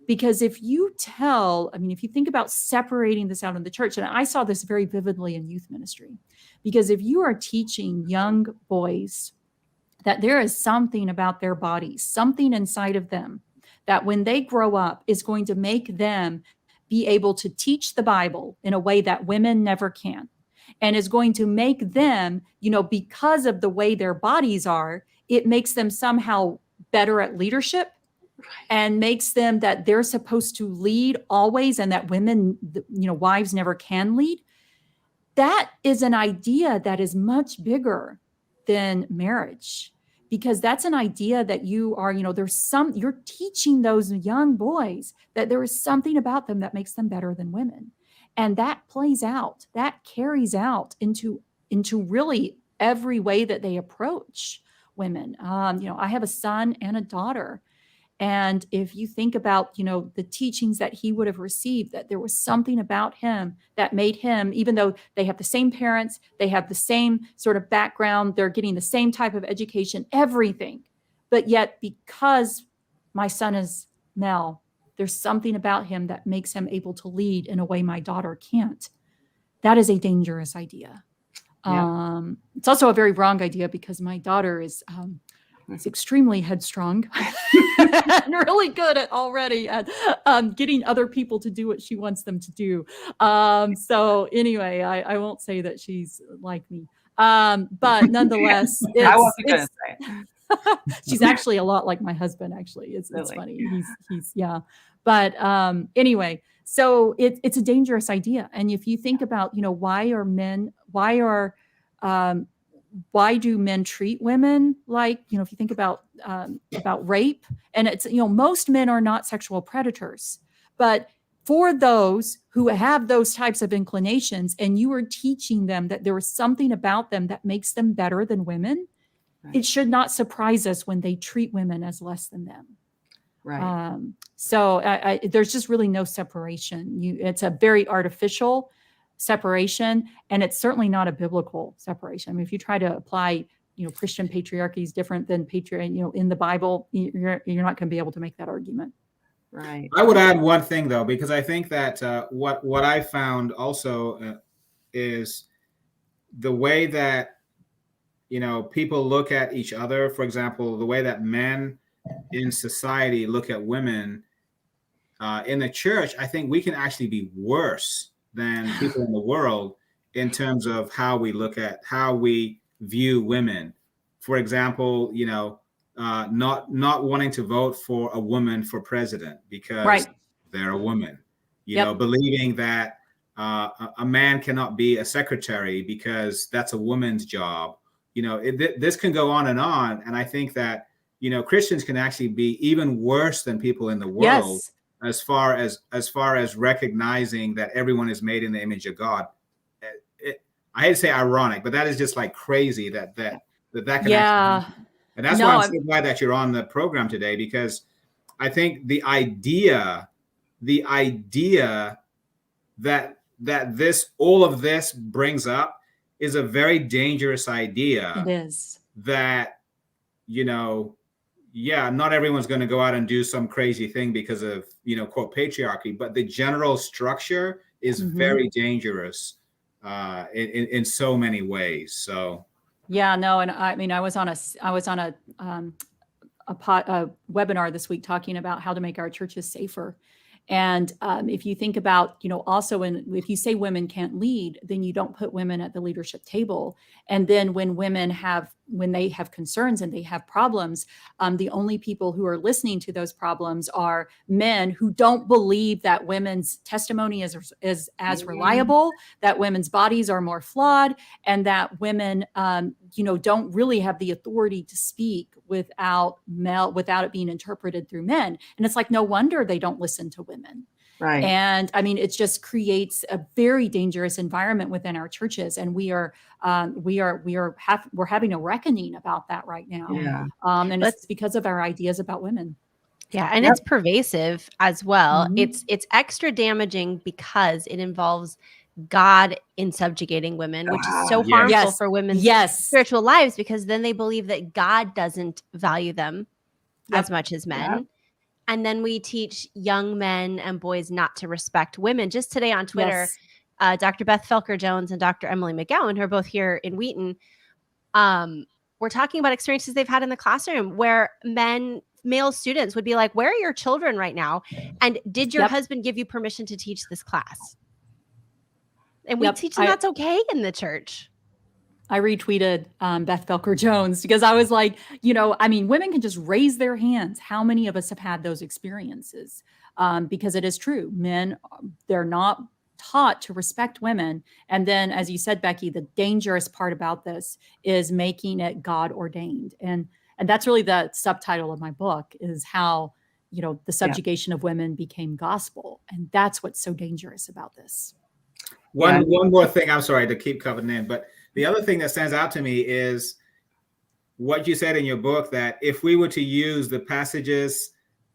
S2: Because if you think about separating this out in the church, and I saw this very vividly in youth ministry, because if you are teaching young boys that there is something about their bodies, something inside of them, that when they grow up is going to make them be able to teach the Bible in a way that women never can, and is going to make them, because of the way their bodies are, it makes them somehow better at leadership, and makes them that they're supposed to lead always, and that women, wives never can lead. That is an idea that is much bigger than marriage, because that's an idea that you're teaching those young boys that there is something about them that makes them better than women. And that plays out, that carries out into really every way that they approach women. I have a son and a daughter. And if you think about, the teachings that he would have received, that there was something about him that made him, even though they have the same parents, they have the same sort of background, they're getting the same type of education, everything. But yet, because my son is male, there's something about him that makes him able to lead in a way my daughter can't. That is a dangerous idea.
S4: Yeah.
S2: It's also a very wrong idea, because my daughter is extremely headstrong and really good at getting other people to do what she wants them to do. So anyway, I won't say that she's like me. But nonetheless,
S4: I wasn't going to say it.
S2: She's actually a lot like my husband, actually. It's
S4: Really?
S2: funny. He's yeah. But anyway, so it's a dangerous idea. And if you think about, why do men treat women like, if you think about rape, and it's, most men are not sexual predators, but for those who have those types of inclinations, and you are teaching them that there is something about them that makes them better than women,
S4: Right.
S2: it should not surprise us when they treat women as less than them.
S4: Right.
S2: So there's just really no separation. It's a very artificial separation, and it's certainly not a biblical separation. I mean, if you try to apply, Christian patriarchy is different than in the Bible, you're not going to be able to make that argument.
S4: Right.
S1: I would add one thing though, because I think that what I found also is the way that people look at each other. For example, the way that men in society look at women in the church. I think we can actually be worse than people in the world in terms of how we view women. For example, not wanting to vote for a woman for president because they're a woman, believing that a man cannot be a secretary because that's a woman's job. This can go on. And I think that, Christians can actually be even worse than people in the world as far as recognizing that everyone is made in the image of God. I hate to say ironic, but that is just like crazy that can actually happen. And that's why I'm so glad that you're on the program today, because I think the idea that all of this brings up is a very dangerous idea.
S2: It is.
S1: That, not everyone's going to go out and do some crazy thing because of, quote, patriarchy, but the general structure is very dangerous in so many ways. So.
S2: Yeah, no. And I mean, I was on a webinar this week talking about how to make our churches safer. And if you think about, also if you say women can't lead, then you don't put women at the leadership table. And then when they have concerns and they have problems, the only people who are listening to those problems are men who don't believe that women's testimony is as reliable, that women's bodies are more flawed, and that women, don't really have the authority to speak without it being interpreted through men. And it's like, no wonder they don't listen to women.
S4: Right.
S2: And I mean, it just creates a very dangerous environment within our churches. And we're having a reckoning about that right now.
S4: Yeah.
S2: And it's because of our ideas about women.
S3: Yeah. And it's pervasive as well.
S2: Mm-hmm.
S3: It's extra damaging because it involves God in subjugating women, which is so harmful for women's spiritual lives, because then they believe that God doesn't value them as much as men. Yep. And then we teach young men and boys not to respect women. Just today on Twitter, Dr. Beth Felker-Jones and Dr. Emily McGowan, who are both here in Wheaton, we're talking about experiences they've had in the classroom where male students would be like, where are your children right now? And did your husband give you permission to teach this class? And we teach them that's okay in the church.
S2: I retweeted Beth Felker-Jones because I was like, women can just raise their hands. How many of us have had those experiences? Because it is true. Men, they're not taught to respect women. And then, as you said, Becky, the dangerous part about this is making it God ordained. And that's really the subtitle of my book, is how, the subjugation of women became gospel. And that's what's so dangerous about this.
S1: One more thing, I'm sorry to keep covering in, but the other thing that stands out to me is what you said in your book, that if we were to use the passages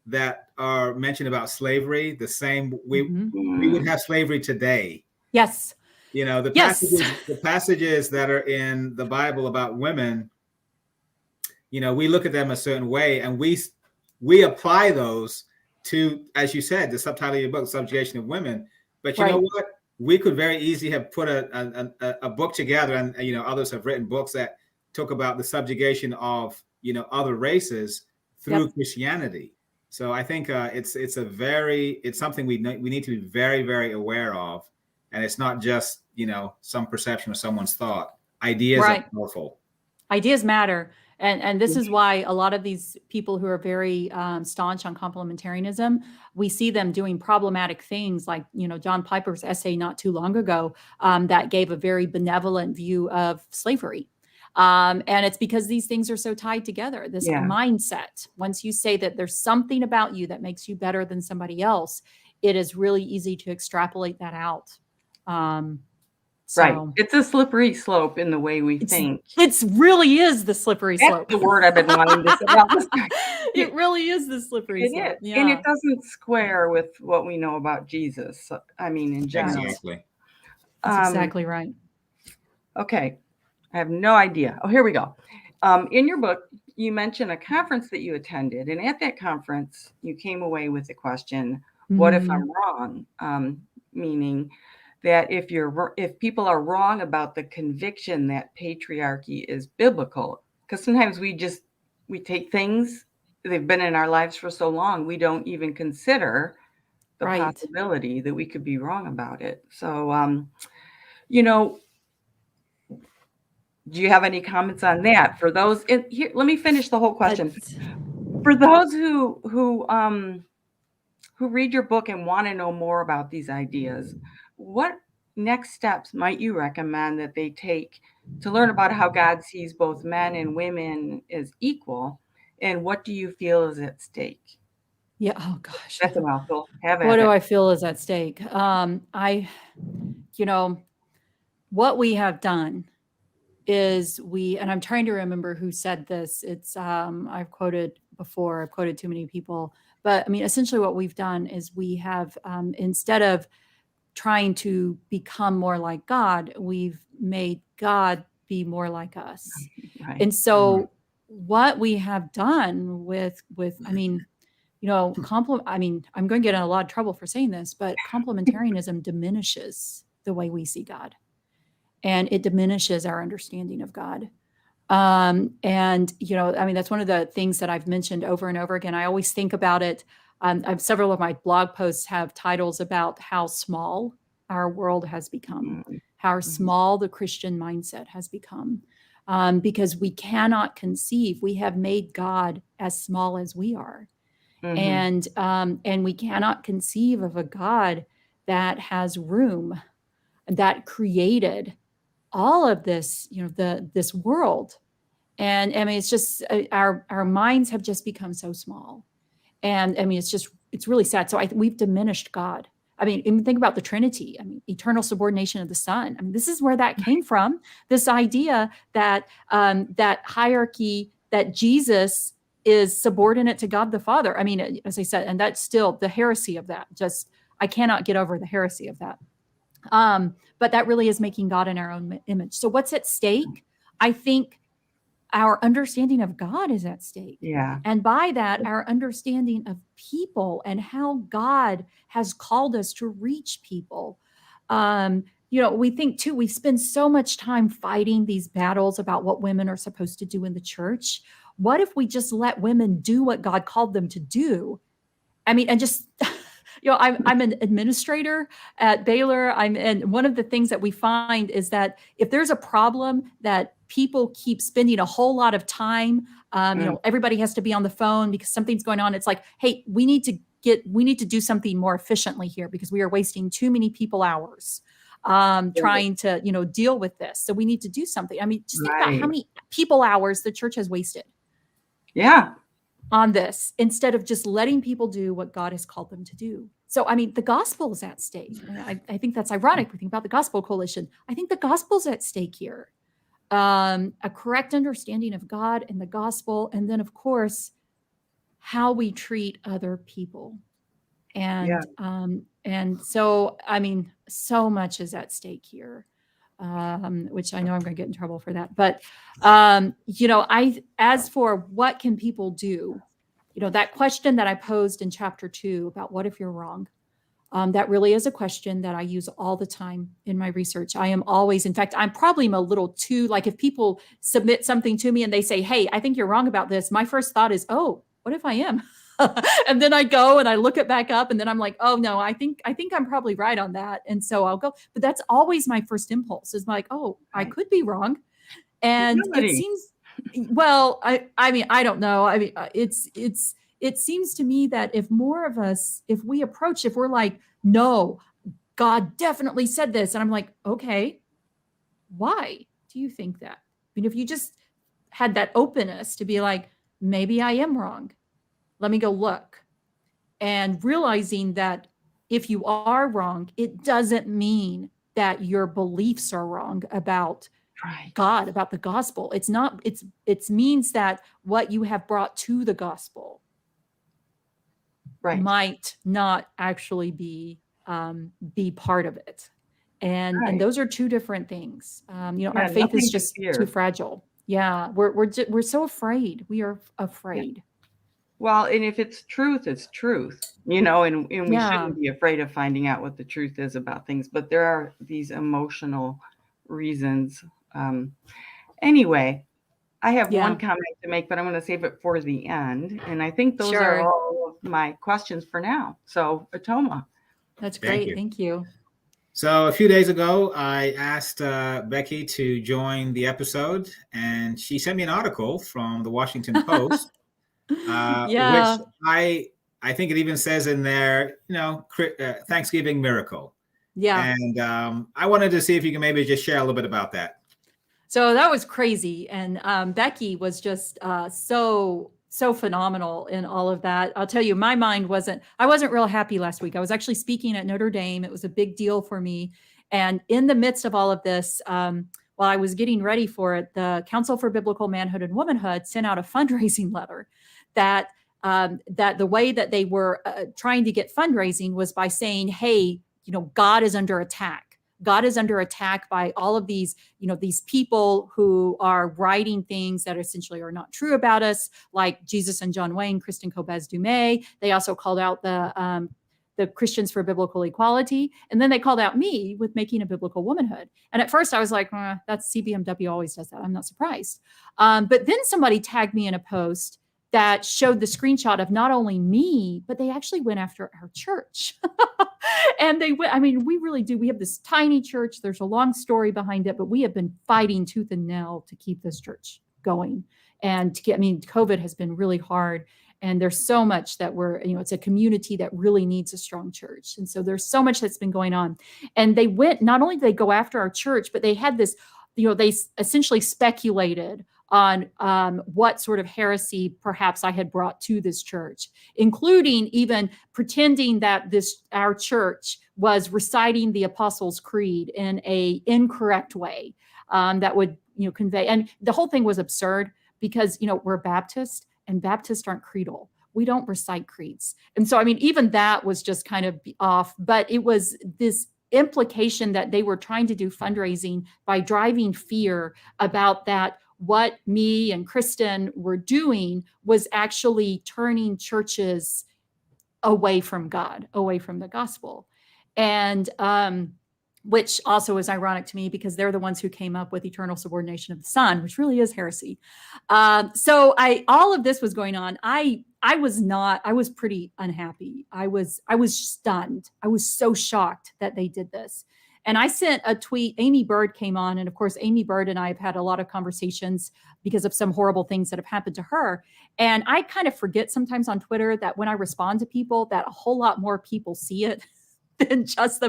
S1: that are mentioned about slavery, the same, we would have slavery today.
S2: Yes.
S1: The passages that are in the Bible about women, we look at them a certain way, and we apply those to, as you said, the subtitle of your book, Subjugation of Women. But you know what? We could very easily have put a book together, and others have written books that talk about the subjugation of other races through Christianity. So I think it's something we need to be very, very aware of, and it's not just some perception of someone's thought. Ideas are powerful.
S2: Ideas matter. And this is why a lot of these people who are very staunch on complementarianism, we see them doing problematic things like, John Piper's essay not too long ago that gave a very benevolent view of slavery. And it's because these things are so tied together, this mindset. Once you say that there's something about you that makes you better than somebody else, it is really easy to extrapolate that out.
S4: Right.
S2: So
S4: It's a slippery slope in the way we think.
S2: it's really is the slippery
S4: That's
S2: slope.
S4: the word I've been wanting to say all this time.
S2: It really is the slippery
S4: It
S2: slope.
S4: is. And it
S2: Yeah.
S4: doesn't square with what we know about Jesus. I mean, in general.
S1: Exactly.
S2: That's exactly right.
S4: Okay. I have no idea. Oh, here we go. In your book, you mention a conference that you attended. And at that conference, you came away with the question, what if I'm wrong? Meaning that if people are wrong about the conviction that patriarchy is biblical, because sometimes we take things, they've been in our lives for so long, we don't even consider the
S2: Right.
S4: possibility that we could be wrong about it. So, you know, do you have any comments on that? For those, here, let me finish the whole question.
S2: That's-
S4: For those who read your book and want to know more about these ideas, what next steps might you recommend that they take to learn about how God sees both men and women as equal, and what do you feel is at stake?
S2: Yeah. Oh gosh.
S4: That's a mouthful. Have
S2: What
S4: at
S2: do
S4: it.
S2: I feel is at stake? What we have done is and I'm trying to remember who said this. It's, I've quoted before, I've quoted too many people, but I mean, essentially what we've done is we have, instead of trying to become more like God, we've made God be more like us.
S4: Right.
S2: And so what we have done with, I mean, I'm going to get in a lot of trouble for saying this, but complementarianism diminishes the way we see God, and it diminishes our understanding of God. That's one of the things that I've mentioned over and over again. I always think about it. Several of my blog posts have titles about how small our world has become, how small the Christian mindset has become, because we cannot conceive. We have made God as small as we are. And we cannot conceive of a God that has room, that created all of this, this world. And I mean, it's just our minds have just become so small. And I mean, it's really sad. So we've diminished God. I mean, even think about the Trinity. I mean, eternal subordination of the Son. I mean, this is where that came from. This idea that that hierarchy, that Jesus is subordinate to God the Father. I mean, as I said, and that's still the heresy of that. I cannot get over the heresy of that. But that really is making God in our own image. So what's at stake? I think our understanding of God is at stake.
S4: Yeah.
S2: And by that, our understanding of people and how God has called us to reach people. We think too, we spend so much time fighting these battles about what women are supposed to do in the church. What if we just let women do what God called them to do? I mean, and just... I'm an administrator at Baylor. And one of the things that we find is that if there's a problem that people keep spending a whole lot of time, everybody has to be on the phone because something's going on. It's like, hey, we need to do something more efficiently here because we are wasting too many people hours trying to, deal with this. So we need to do something. I mean, just think about how many people hours the church has wasted.
S4: Yeah.
S2: On this, instead of just letting people do what God has called them to do. So, I mean, the gospel is at stake. I think that's ironic. We think about the Gospel Coalition. I think the gospel's at stake here. A correct understanding of God and the gospel, and then, of course, how we treat other people. And so, I mean, so much is at stake here. Which I know I'm going to get in trouble for that. But, as for what can people do, that question that I posed in chapter 2 about what if you're wrong, that really is a question that I use all the time in my research. I am always, in fact, I'm probably a little too, like if people submit something to me and they say, hey, I think you're wrong about this. My first thought is, oh, what if I am? And then I go and I look it back up and then I'm like, oh no, I think I'm probably right on that. And so I'll go, but that's always my first impulse is like, oh, I could be wrong. And it seems, well, I mean, I don't know. I mean, it seems to me that if more of us, if we're like, no, God definitely said this. And I'm like, okay, why do you think that? I mean, if you just had that openness to be like, maybe I am wrong. Let me go look. And realizing that if you are wrong, it doesn't mean that your beliefs are wrong about
S4: Right.
S2: God, about the gospel. It's not, it means that what you have brought to the gospel
S4: Right.
S2: might not actually be part of it. And
S4: Right.
S2: those are two different things. Our
S4: Yeah,
S2: faith
S4: nothing
S2: is
S4: to
S2: just
S4: fear.
S2: too fragile. Yeah, we're so afraid. We are afraid.
S4: Well, and if it's truth, it's truth, and we
S2: Yeah.
S4: shouldn't be afraid of finding out what the truth is about things. But there are these emotional reasons. Anyway, I have
S2: Yeah.
S4: one comment to make, but I'm going to save it for the end. And I think those
S2: Sure.
S4: are all of my questions for now. So, Otoma.
S2: That's
S1: Thank
S2: great.
S1: you.
S2: Thank you.
S1: So a few days ago, I asked Becky to join the episode, and she sent me an article from the Washington Post,
S2: Yeah.
S1: which I think it even says in there, Thanksgiving miracle.
S2: Yeah.
S1: And I wanted to see if you can maybe just share a little bit about that.
S2: So that was crazy. And Becky was just so phenomenal in all of that. I'll tell you, I wasn't real happy last week. I was actually speaking at Notre Dame. It was a big deal for me. And in the midst of all of this, while I was getting ready for it, the Council for Biblical Manhood and Womanhood sent out a fundraising letter that the way that they were trying to get fundraising was by saying, hey, God is under attack. God is under attack by all of these, these people who are writing things that essentially are not true about us, like Jesus and John Wayne, Kristen Kobes-Dumay. They also called out the Christians for Biblical Equality. And then they called out me with Making a Biblical Womanhood. And at first I was like, that's CBMW always does that. I'm not surprised. But then somebody tagged me in a post that showed the screenshot of not only me, but they actually went after our church. And they went, we really do. We have this tiny church. There's a long story behind it, but we have been fighting tooth and nail to keep this church going. And COVID has been really hard. And there's so much that it's a community that really needs a strong church. And so there's so much that's been going on. And they went, not only did they go after our church, but they had this, they essentially speculated on what sort of heresy perhaps I had brought to this church, including even pretending that our church was reciting the Apostles' Creed in a incorrect way that would convey. And the whole thing was absurd because we're Baptist, and Baptists aren't creedal. We don't recite creeds. And so even that was just kind of off, but it was this implication that they were trying to do fundraising by driving fear about that. What me and Kristen were doing was actually turning churches away from God, away from the gospel. And which also is ironic to me because they're the ones who came up with eternal subordination of the Son, which really is heresy. So all of this was going on. I was pretty unhappy. I was stunned. I was so shocked that they did this. And I sent a tweet. Amy Bird came on. And of course, Amy Bird and I have had a lot of conversations because of some horrible things that have happened to her. And I kind of forget sometimes on Twitter that when I respond to people, that a whole lot more people see it than just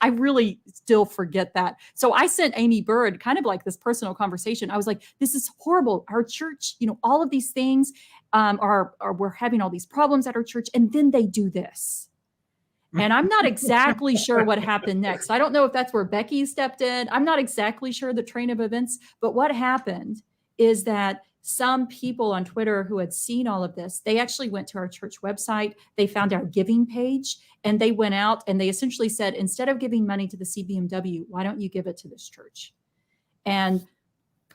S2: I really still forget that. So I sent Amy Bird kind of like this personal conversation. I was like, this is horrible. Our church, all of these things we're having all these problems at our church. And then they do this. And I'm not exactly sure what happened next. I don't know if that's where Becky stepped in. I'm not exactly sure the train of events, but what happened is that some people on Twitter who had seen all of this, they actually went to our church website. They found our giving page and they went out and they essentially said, instead of giving money to the CBMW, why don't you give it to this church? And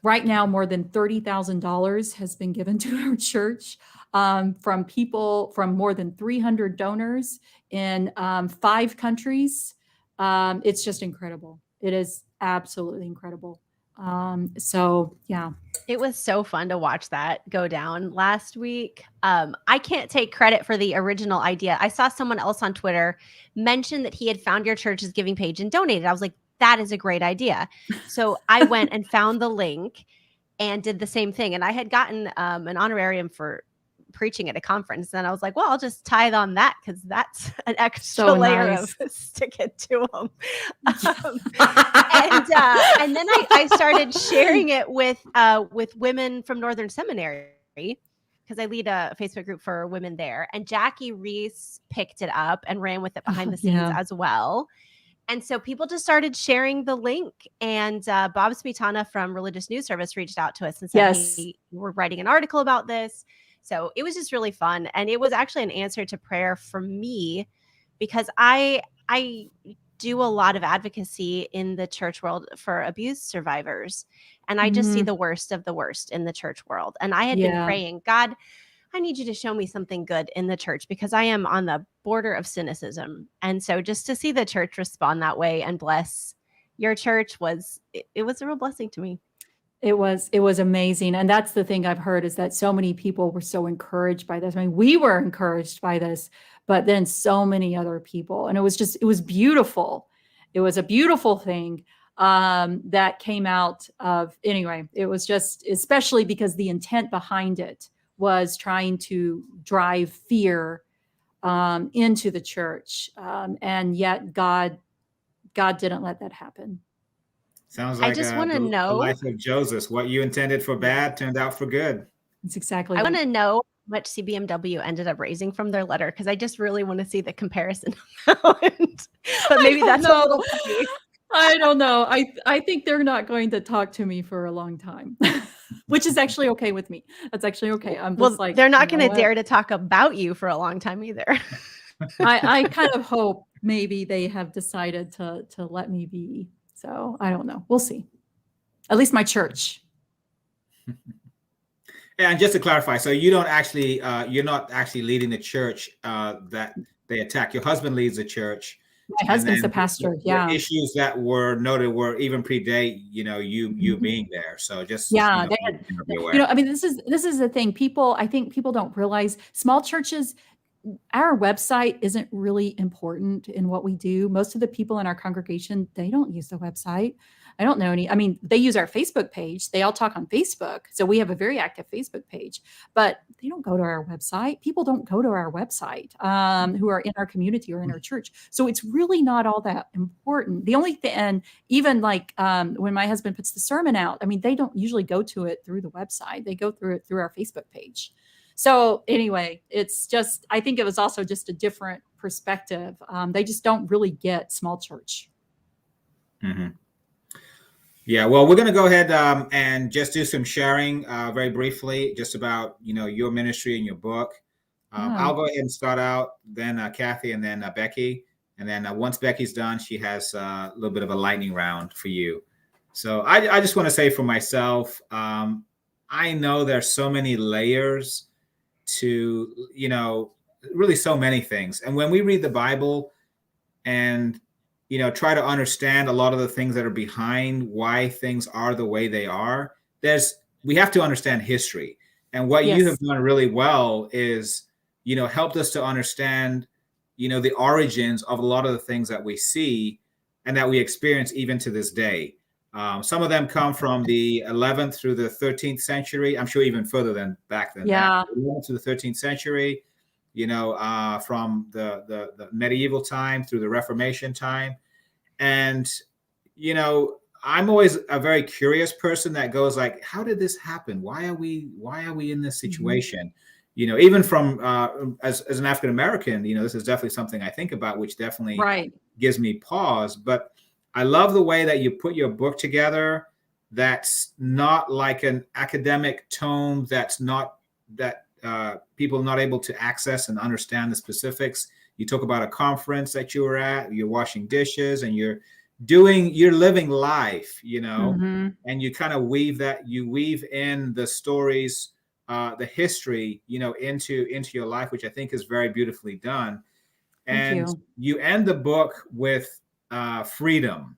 S2: right now, more than $30,000 has been given to our church from people, from more than 300 donors in 5 countries. It's just incredible. It is absolutely incredible. So, yeah.
S3: It was so fun to watch that go down last week. I can't take credit for the original idea. I saw someone else on Twitter mention that he had found your church's giving page and donated. I was like, that is a great idea. So I went and found the link and did the same thing. And I had gotten an honorarium for preaching at a conference. And I was like, well, I'll just tithe on that because that's an extra layer of stick it to them. And then I started sharing it with women from Northern Seminary because I lead a Facebook group for women there. And Jackie Reese picked it up and ran with it behind the scenes as well. And so people just started sharing the link. And Bob Smetana from Religious News Service reached out to us and said,
S2: Yes.
S3: hey, we're writing an article about this. So it was just really fun. And it was actually an answer to prayer for me, because I do a lot of advocacy in the church world for abuse survivors. And I just see the worst of the worst in the church world. And I had been praying, God, I need you to show me something good in the church, because I am on the border of cynicism. And so just to see the church respond that way and bless your church it was a real blessing to me.
S2: It was amazing. And that's the thing I've heard, is that so many people were so encouraged by this. I mean, we were encouraged by this, but then so many other people. And it was beautiful. It was a beautiful thing that came out of, anyway, it was just, especially because the intent behind it was trying to drive fear into the church. And yet God didn't let that happen.
S1: Sounds like
S3: I just want to
S1: the
S3: know,
S1: life of Joseph. What you intended for bad turned out for good.
S2: It's exactly.
S3: I want to know how much CBMW ended up raising from their letter, because I just really want to see the comparison amount. But maybe that's a little funny.
S2: I don't know. I think they're not going to talk to me for a long time, which is actually okay with me. That's actually okay. I'm just like,
S3: they're not going to dare to talk about you for a long time either.
S2: I kind of hope maybe they have decided to let me be. So I don't know. We'll see. At least my church.
S1: And just to clarify, so you don't actually, you're not actually leading the church that they attack. Your husband leads the church.
S2: My husband's the pastor.
S1: The issues that were noted were even predate, you being there. So just
S2: be aware. I mean, this is the thing. I think people don't realize small churches. Our website isn't really important in what we do. Most of the people in our congregation, they don't use the website. I don't know any. I mean, they use our Facebook page. They all talk on Facebook. So we have a very active Facebook page, but they don't go to our website. People don't go to our website who are in our community or in our church. So it's really not all that important. The only thing, and even like when my husband puts the sermon out, I mean, they don't usually go to it through the website. They go through it through our Facebook page. So anyway, it's just, I think it was also just a different perspective. They just don't really get small church.
S1: Mm-hmm. Yeah, well, we're going to go ahead and just do some sharing very briefly, just about, your ministry and your book. I'll go ahead and start out, then Kathy, and then Becky. And then once Becky's done, she has a little bit of a lightning round for you. So I just want to say for myself, I know there's so many layers to, really so many things. And when we read the Bible and, try to understand a lot of the things that are behind why things are the way they are, we have to understand history. And what you have done really well is, helped us to understand, the origins of a lot of the things that we see and that we experience even to this day. Some of them come from the 11th through the 13th century. I'm sure even further than back then.
S2: Yeah.
S1: The 11th to the 13th century, from the medieval time through the Reformation time. And, I'm always a very curious person that goes like, how did this happen? Why are we in this situation? Mm-hmm. Even from as an African-American, this is definitely something I think about, which definitely gives me pause. But I love the way that you put your book together. That's not like an academic tome. That's not that people are not able to access and understand the specifics. You talk about a conference that you were at, you're washing dishes, and you're living life, and you kind of weave in the stories, the history, into your life, which I think is very beautifully done. And you end the book with freedom.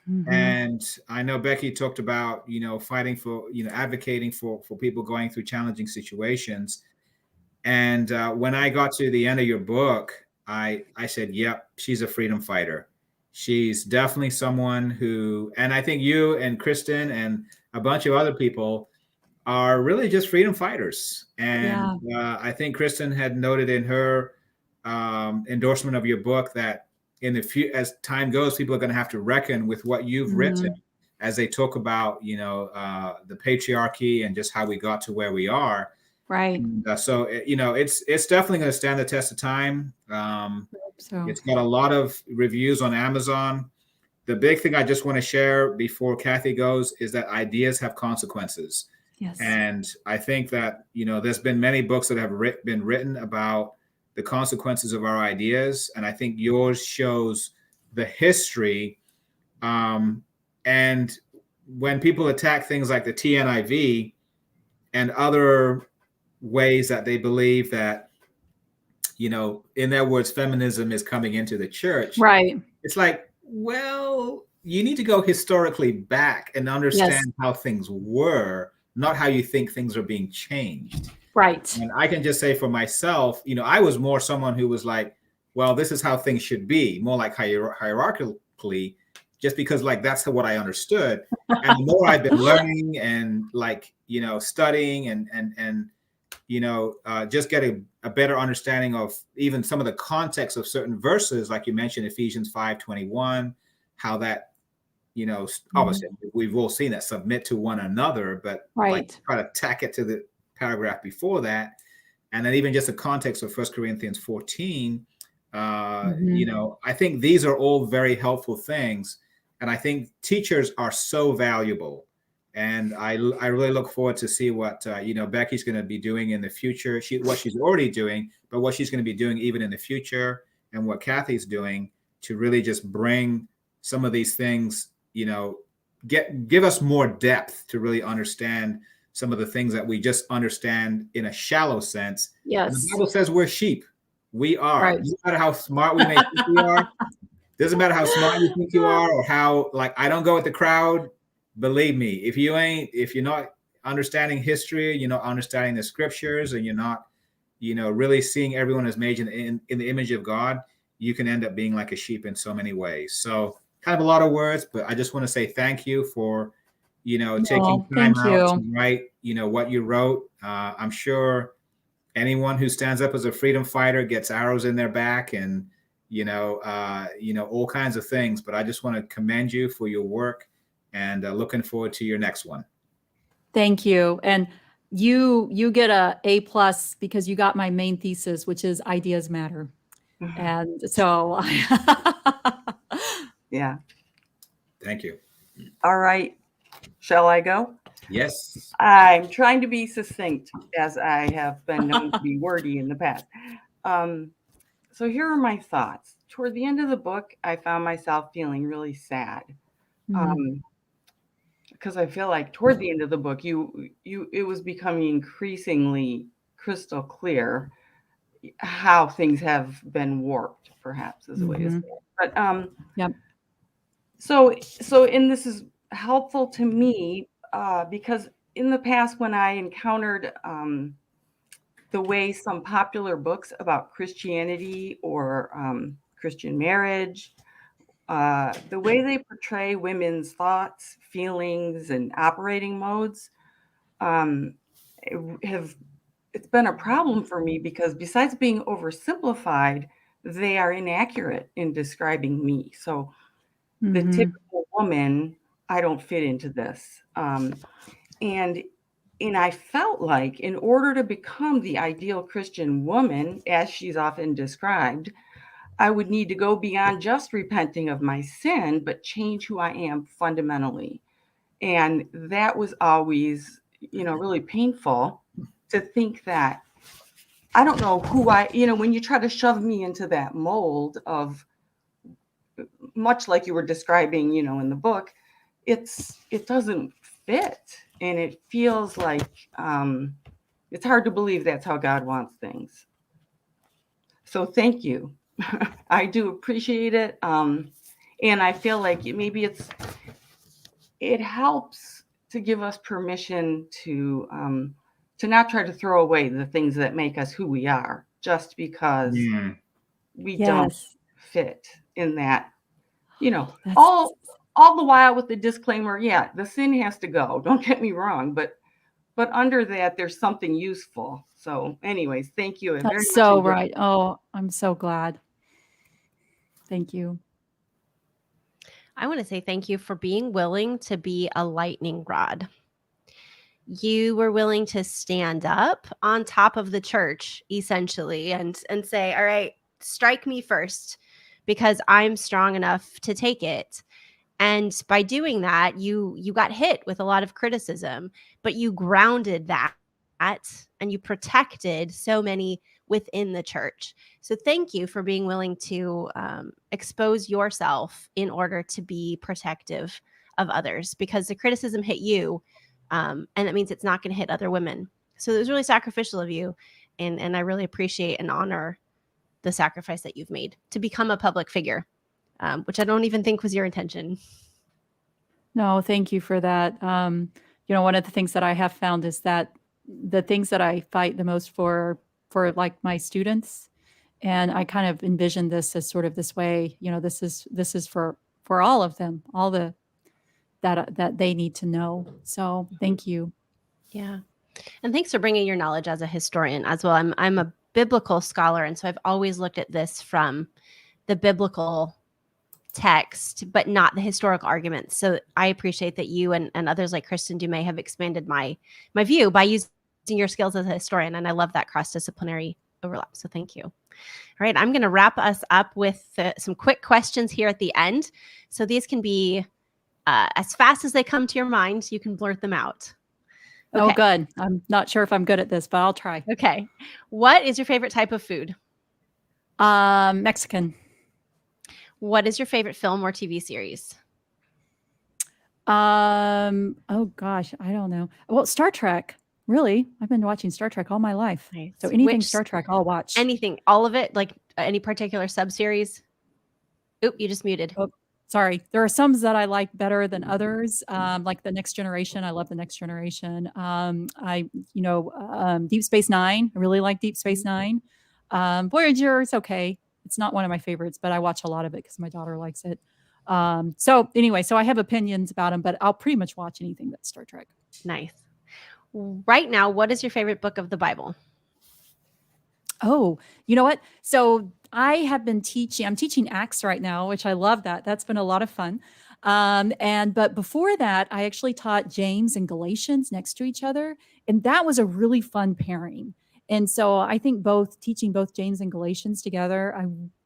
S1: Mm-hmm. And I know Becky talked about, fighting for, advocating for people going through challenging situations. And when I got to the end of your book, I said, yep, she's a freedom fighter. She's definitely someone who, and I think you and Kristen and a bunch of other people are really just freedom fighters. And I think Kristen had noted in her endorsement of your book that as time goes, people are going to have to reckon with what you've written as they talk about, the patriarchy and just how we got to where we are.
S2: Right.
S1: And, so it's definitely going to stand the test of time.
S2: So
S1: It's got a lot of reviews on Amazon. The big thing I just want to share before Kathy goes is that ideas have consequences.
S2: yes.
S1: And I think that, there's been many books that have been written about the consequences of our ideas. And I think yours shows the history. And when people attack things like the TNIV and other ways that they believe that, in their words, feminism is coming into the church,
S2: Right.
S1: it's like, well, you need to go historically back and understand how things were, not how you think things are being changed.
S2: Right.
S1: And I can just say for myself, I was more someone who was like, well, this is how things should be, more like hierarchically, just because like that's what I understood. And the more I've been learning and studying and just getting a better understanding of even some of the context of certain verses, like you mentioned, Ephesians 5:21, how that, obviously we've all seen that submit to one another, but like try to tack it to the paragraph before that. And then even just the context of 1 Corinthians 14, I think these are all very helpful things. And I think teachers are so valuable. And I really look forward to see what, Becky's going to be doing in the future, what she's already doing, but what she's going to be doing even in the future, and what Kathy's doing to really just bring some of these things, give us more depth to really understand some of the things that we just understand in a shallow sense.
S2: Yes.
S1: And the Bible says we're sheep. We are.
S2: Right.
S1: No matter how smart we may think we are, doesn't matter how smart you think you are or how, like, I don't go with the crowd. Believe me, if you're not understanding history, you're not understanding the scriptures, and you're not, really seeing everyone as made in the image of God, you can end up being like a sheep in so many ways. So kind of a lot of words, but I just want to say thank you for, taking time out to write, what you wrote. I'm sure anyone who stands up as a freedom fighter gets arrows in their back and, all kinds of things. But I just want to commend you for your work, and looking forward to your next one.
S2: Thank you. And you get A+ because you got my main thesis, which is ideas matter. And so
S4: Yeah.
S1: Thank you.
S4: All right. Shall I go?
S1: Yes.
S4: I'm trying to be succinct, as I have been known to be wordy in the past. So here are my thoughts. Toward the end of the book, I found myself feeling really sad. Because I feel like toward the end of the book, it was becoming increasingly crystal clear how things have been warped, perhaps is a way to say it. But and this is helpful to me because in the past, when I encountered the way some popular books about Christianity or Christian marriage, the way they portray women's thoughts, feelings, and operating modes, it's been a problem for me because besides being oversimplified, they are inaccurate in describing me. So the typical woman, I don't fit into this. And I felt like in order to become the ideal Christian woman, as she's often described, I would need to go beyond just repenting of my sin, but change who I am fundamentally. And that was always, really painful to think that I don't know who when you try to shove me into that mold of, much like you were describing, in the book, it doesn't fit. And it feels like it's hard to believe that's how God wants things. So thank you. I do appreciate it. And I feel like maybe it helps to give us permission to not try to throw away the things that make us who we are just because we don't fit in that, all the while with the disclaimer, the sin has to go. Don't get me wrong, but under that, there's something useful. So anyways, thank you.
S2: That's so right. Oh, I'm so glad. Thank you.
S3: I want to say thank you for being willing to be a lightning rod. you were willing to stand up on top of the church, essentially, and say, all right, strike me first because I'm strong enough to take it. And by doing that, you got hit with a lot of criticism, but you grounded that and you protected so many within the church. So thank you for being willing to expose yourself in order to be protective of others, because the criticism hit you, and that means it's not going to hit other women. So it was really sacrificial of you, and I really appreciate and honor the sacrifice that you've made to become a public figure, which I don't even think was your intention.
S2: No, thank you for that. One of the things that I have found is that the things that I fight the most for like my students, and I kind of envision this as sort of this way, this is for all of them, all that they need to know. So thank you.
S3: Yeah. And thanks for bringing your knowledge as a historian as well. I'm a biblical scholar, and so I've always looked at this from the biblical text, but not the historical arguments. So I appreciate that you and others like Kristen Dumais have expanded my view by using your skills as a historian, and I love that cross-disciplinary overlap. So thank you. All right, I'm going to wrap us up with some quick questions here at the end. So these can be as fast as they come to your mind. You can blurt them out.
S2: Okay. Oh, good. I'm not sure if I'm good at this, but I'll try.
S3: Okay. What is your favorite type of food?
S2: Mexican.
S3: What is your favorite film or TV series?
S2: Oh gosh, I don't know. Well, Star Trek. Really? I've been watching Star Trek all my life.
S3: Nice.
S2: So anything Star Trek, I'll watch.
S3: Anything, all of it, like any particular sub-series? Oop, you just muted.
S2: Oh, sorry. There are some that I like better than others. Like The Next Generation. I love The Next Generation. Deep Space Nine. I really like Deep Space Nine. Voyager is okay. It's not one of my favorites, but I watch a lot of it because my daughter likes it. So anyway, so I have opinions about them, but I'll pretty much watch anything that's Star Trek.
S3: Nice. Right now, what is your favorite book of the Bible?
S2: Oh, you know what? So I have been I'm teaching Acts right now, which I love that. That's been a lot of fun. But before that, I actually taught James and Galatians next to each other. And that was a really fun pairing. And so I think teaching both James and Galatians together,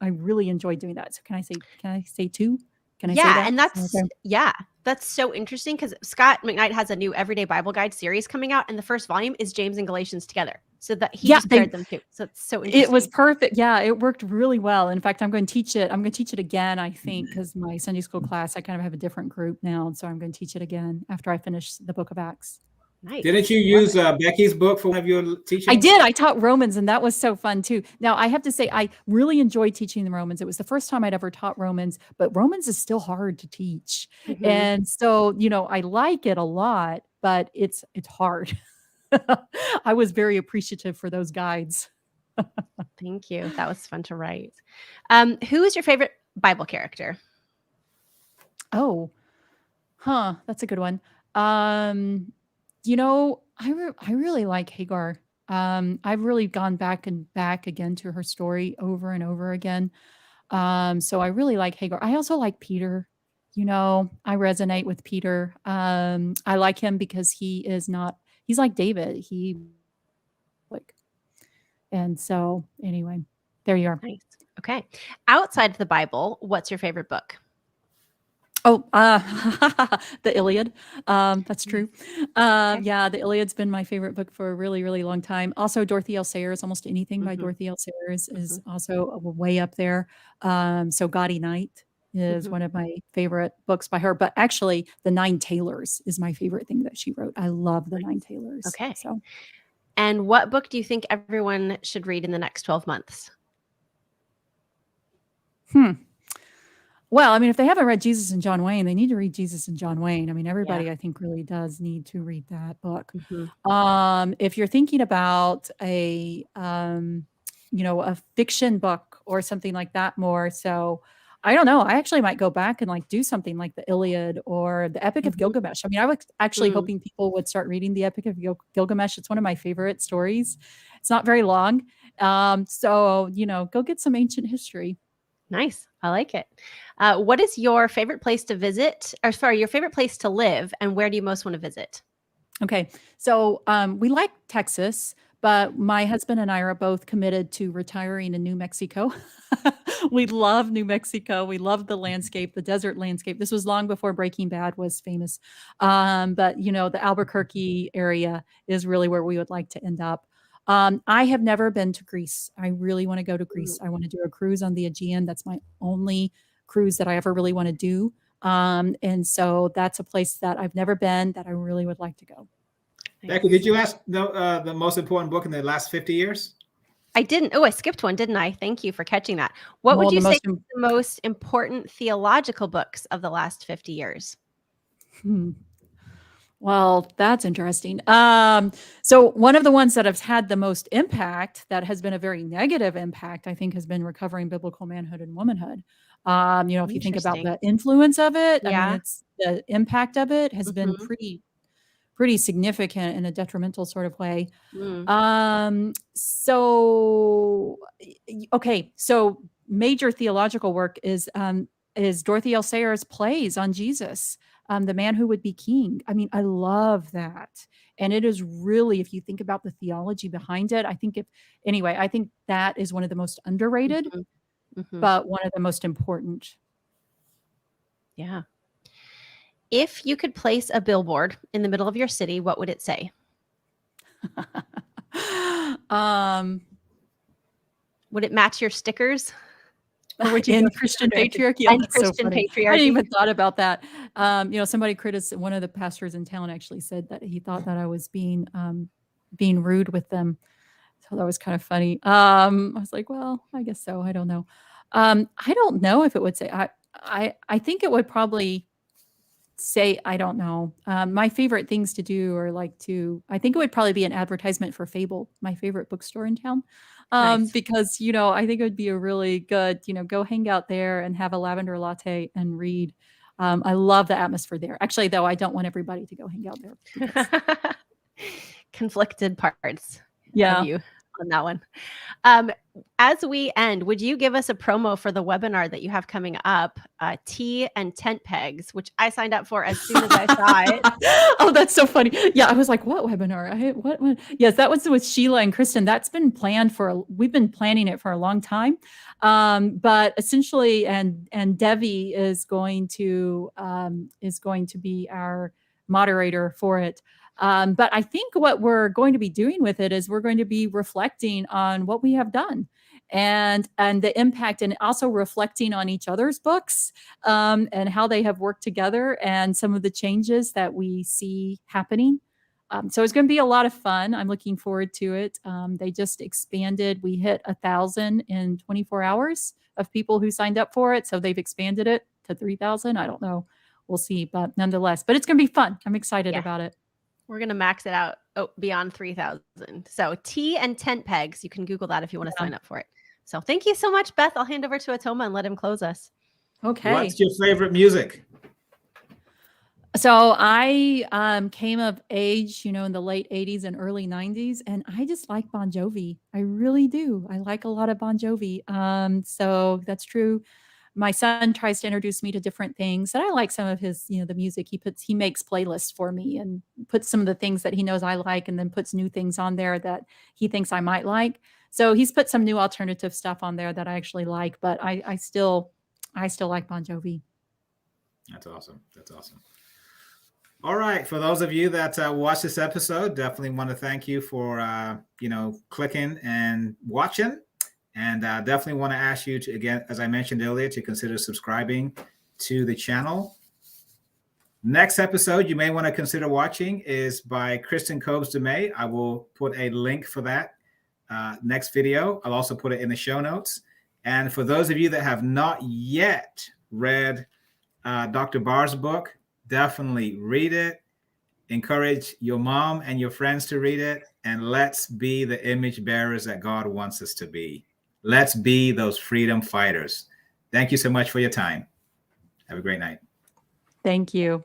S2: I really enjoyed doing that. So can I say two? Can I say that?
S3: And that's so interesting because Scott McKnight has a new Everyday Bible Guide series coming out, and the first volume is James and Galatians together. So that he just paired them too. So it's so interesting.
S2: It was perfect. Yeah, it worked really well. In fact, I'm going to teach it. I'm going to teach it again, I think, because my Sunday school class, I kind of have a different group now. So I'm going to teach it again after I finish the book of Acts.
S3: Nice.
S1: Didn't you use Becky's book for one of your teachings?
S2: I did. I taught Romans, and that was so fun too. Now, I have to say, I really enjoyed teaching the Romans. It was the first time I'd ever taught Romans, but Romans is still hard to teach. Mm-hmm. And so, I like it a lot, but it's hard. I was very appreciative for those guides.
S3: Thank you. That was fun to write. Who is your favorite Bible character?
S2: Oh, that's a good one. I really like Hagar. I've really gone back again to her story over and over again. So I really like Hagar. I also like Peter. I resonate with Peter. I like him because he's like David. And so anyway, there you are.
S3: Nice. Okay. Outside of the Bible, what's your favorite book?
S2: Oh, the Iliad. That's true. Yeah, the Iliad's been my favorite book for a really, really long time. Also, Dorothy L. Sayers. Almost anything by Dorothy L. Sayers is also way up there. So Gaudy Night is one of my favorite books by her. But actually, The Nine Tailors is my favorite thing that she wrote. I love The Nine Tailors.
S3: Okay.
S2: So,
S3: and what book do you think everyone should read in the next 12 months?
S2: Well, I mean, if they haven't read Jesus and John Wayne, they need to read Jesus and John Wayne. I mean, everybody, I think, really does need to read that book. If you're thinking about a fiction book or something like that more, so I don't know. I actually might go back and do something like the Iliad or the Epic of Gilgamesh. I mean, I was actually hoping people would start reading the Epic of Gilgamesh. It's one of my favorite stories. It's not very long. So, go get some ancient history.
S3: Nice. I like it. What is your favorite place to visit, or sorry, your favorite place to live, and where do you most want to visit?
S2: Okay. So we like Texas, but my husband and I are both committed to retiring in New Mexico. We love New Mexico. We love the landscape, the desert landscape. This was long before Breaking Bad was famous. But, the Albuquerque area is really where we would like to end up. I have never been to Greece. I really want to go to Greece. I want to do a cruise on the Aegean. That's my only cruise that I ever really want to do. And so that's a place that I've never been that I really would like to go.
S1: Becky, did you ask the most important book in the last 50 years?
S3: I didn't. Oh, I skipped one, didn't I? Thank you for catching that. What would you say are the most important theological books of the last 50 years?
S2: Well, that's interesting. So one of the ones that have had the most impact, that has been a very negative impact, I think, has been Recovering Biblical Manhood and Womanhood. If you think about the influence of it, I mean, it's the impact of it has been pretty significant in a detrimental sort of way. So major theological work is Dorothy L. Sayers' plays on Jesus, The Man Who Would Be King. I mean, I love that. And it is really, if you think about the theology behind it, I think that is one of the most underrated, but one of the most important.
S3: Yeah. If you could place a billboard in the middle of your city, what would it say? Would it match your stickers?
S2: Or would you Christian Patriarchy?
S3: And Christian Patriarchy.
S2: I didn't even thought about that. Somebody one of the pastors in town actually said that he thought that I was being rude with them. So that was kind of funny. I was like, well, I guess so. I don't know. I don't know if it would say. I think it would probably say, I don't know. My favorite things to do I think it would probably be an advertisement for Fable, my favorite bookstore in town.
S3: Nice.
S2: Because, I think it would be a really good, go hang out there and have a lavender latte and read. I love the atmosphere there. Actually, though, I don't want everybody to go hang out there.
S3: Conflicted parts.
S2: Yeah.
S3: Of you on that one. As we end, would you give us a promo for the webinar that you have coming up, Tea and Tent Pegs, which I signed up for as soon as I saw it?
S2: Oh, that's so funny. Yeah, I was like, what webinar? What? Yes, that was with Sheila and Kristen. That's been planned we've been planning it for a long time. But essentially, and Devi is going to be our moderator for it. But I think what we're going to be doing with it is we're going to be reflecting on what we have done and the impact, and also reflecting on each other's books and how they have worked together and some of the changes that we see happening. So it's going to be a lot of fun. I'm looking forward to it. They just expanded. We hit 1,000 in 24 hours of people who signed up for it. So they've expanded it to 3,000. I don't know. We'll see. But nonetheless, it's going to be fun. I'm excited about it.
S3: We're going to max it out beyond 3,000. So Tea and Tent Pegs. You can Google that if you want to sign up for it. So thank you so much, Beth. I'll hand over to Otoma and let him close us.
S2: Okay.
S1: What's your favorite music?
S2: So I came of age, in the late 80s and early 90s, and I just like Bon Jovi. I really do. I like a lot of Bon Jovi. So that's true. My son tries to introduce me to different things, and I like some of his, the music he makes playlists for me and puts some of the things that he knows I like, and then puts new things on there that he thinks I might like. So he's put some new alternative stuff on there that I actually like, but I still like Bon Jovi.
S1: That's awesome. All right. For those of you that watch this episode, definitely want to thank you for, clicking and watching. And definitely want to ask you to, again, as I mentioned earlier, to consider subscribing to the channel. Next episode you may want to consider watching is by Kristen Cobes-DeMay. I will put a link for that next video. I'll also put it in the show notes. And for those of you that have not yet read Dr. Barr's book, definitely read it. Encourage your mom and your friends to read it. And let's be the image bearers that God wants us to be. Let's be those freedom fighters. Thank you so much for your time. Have a great night.
S2: Thank you.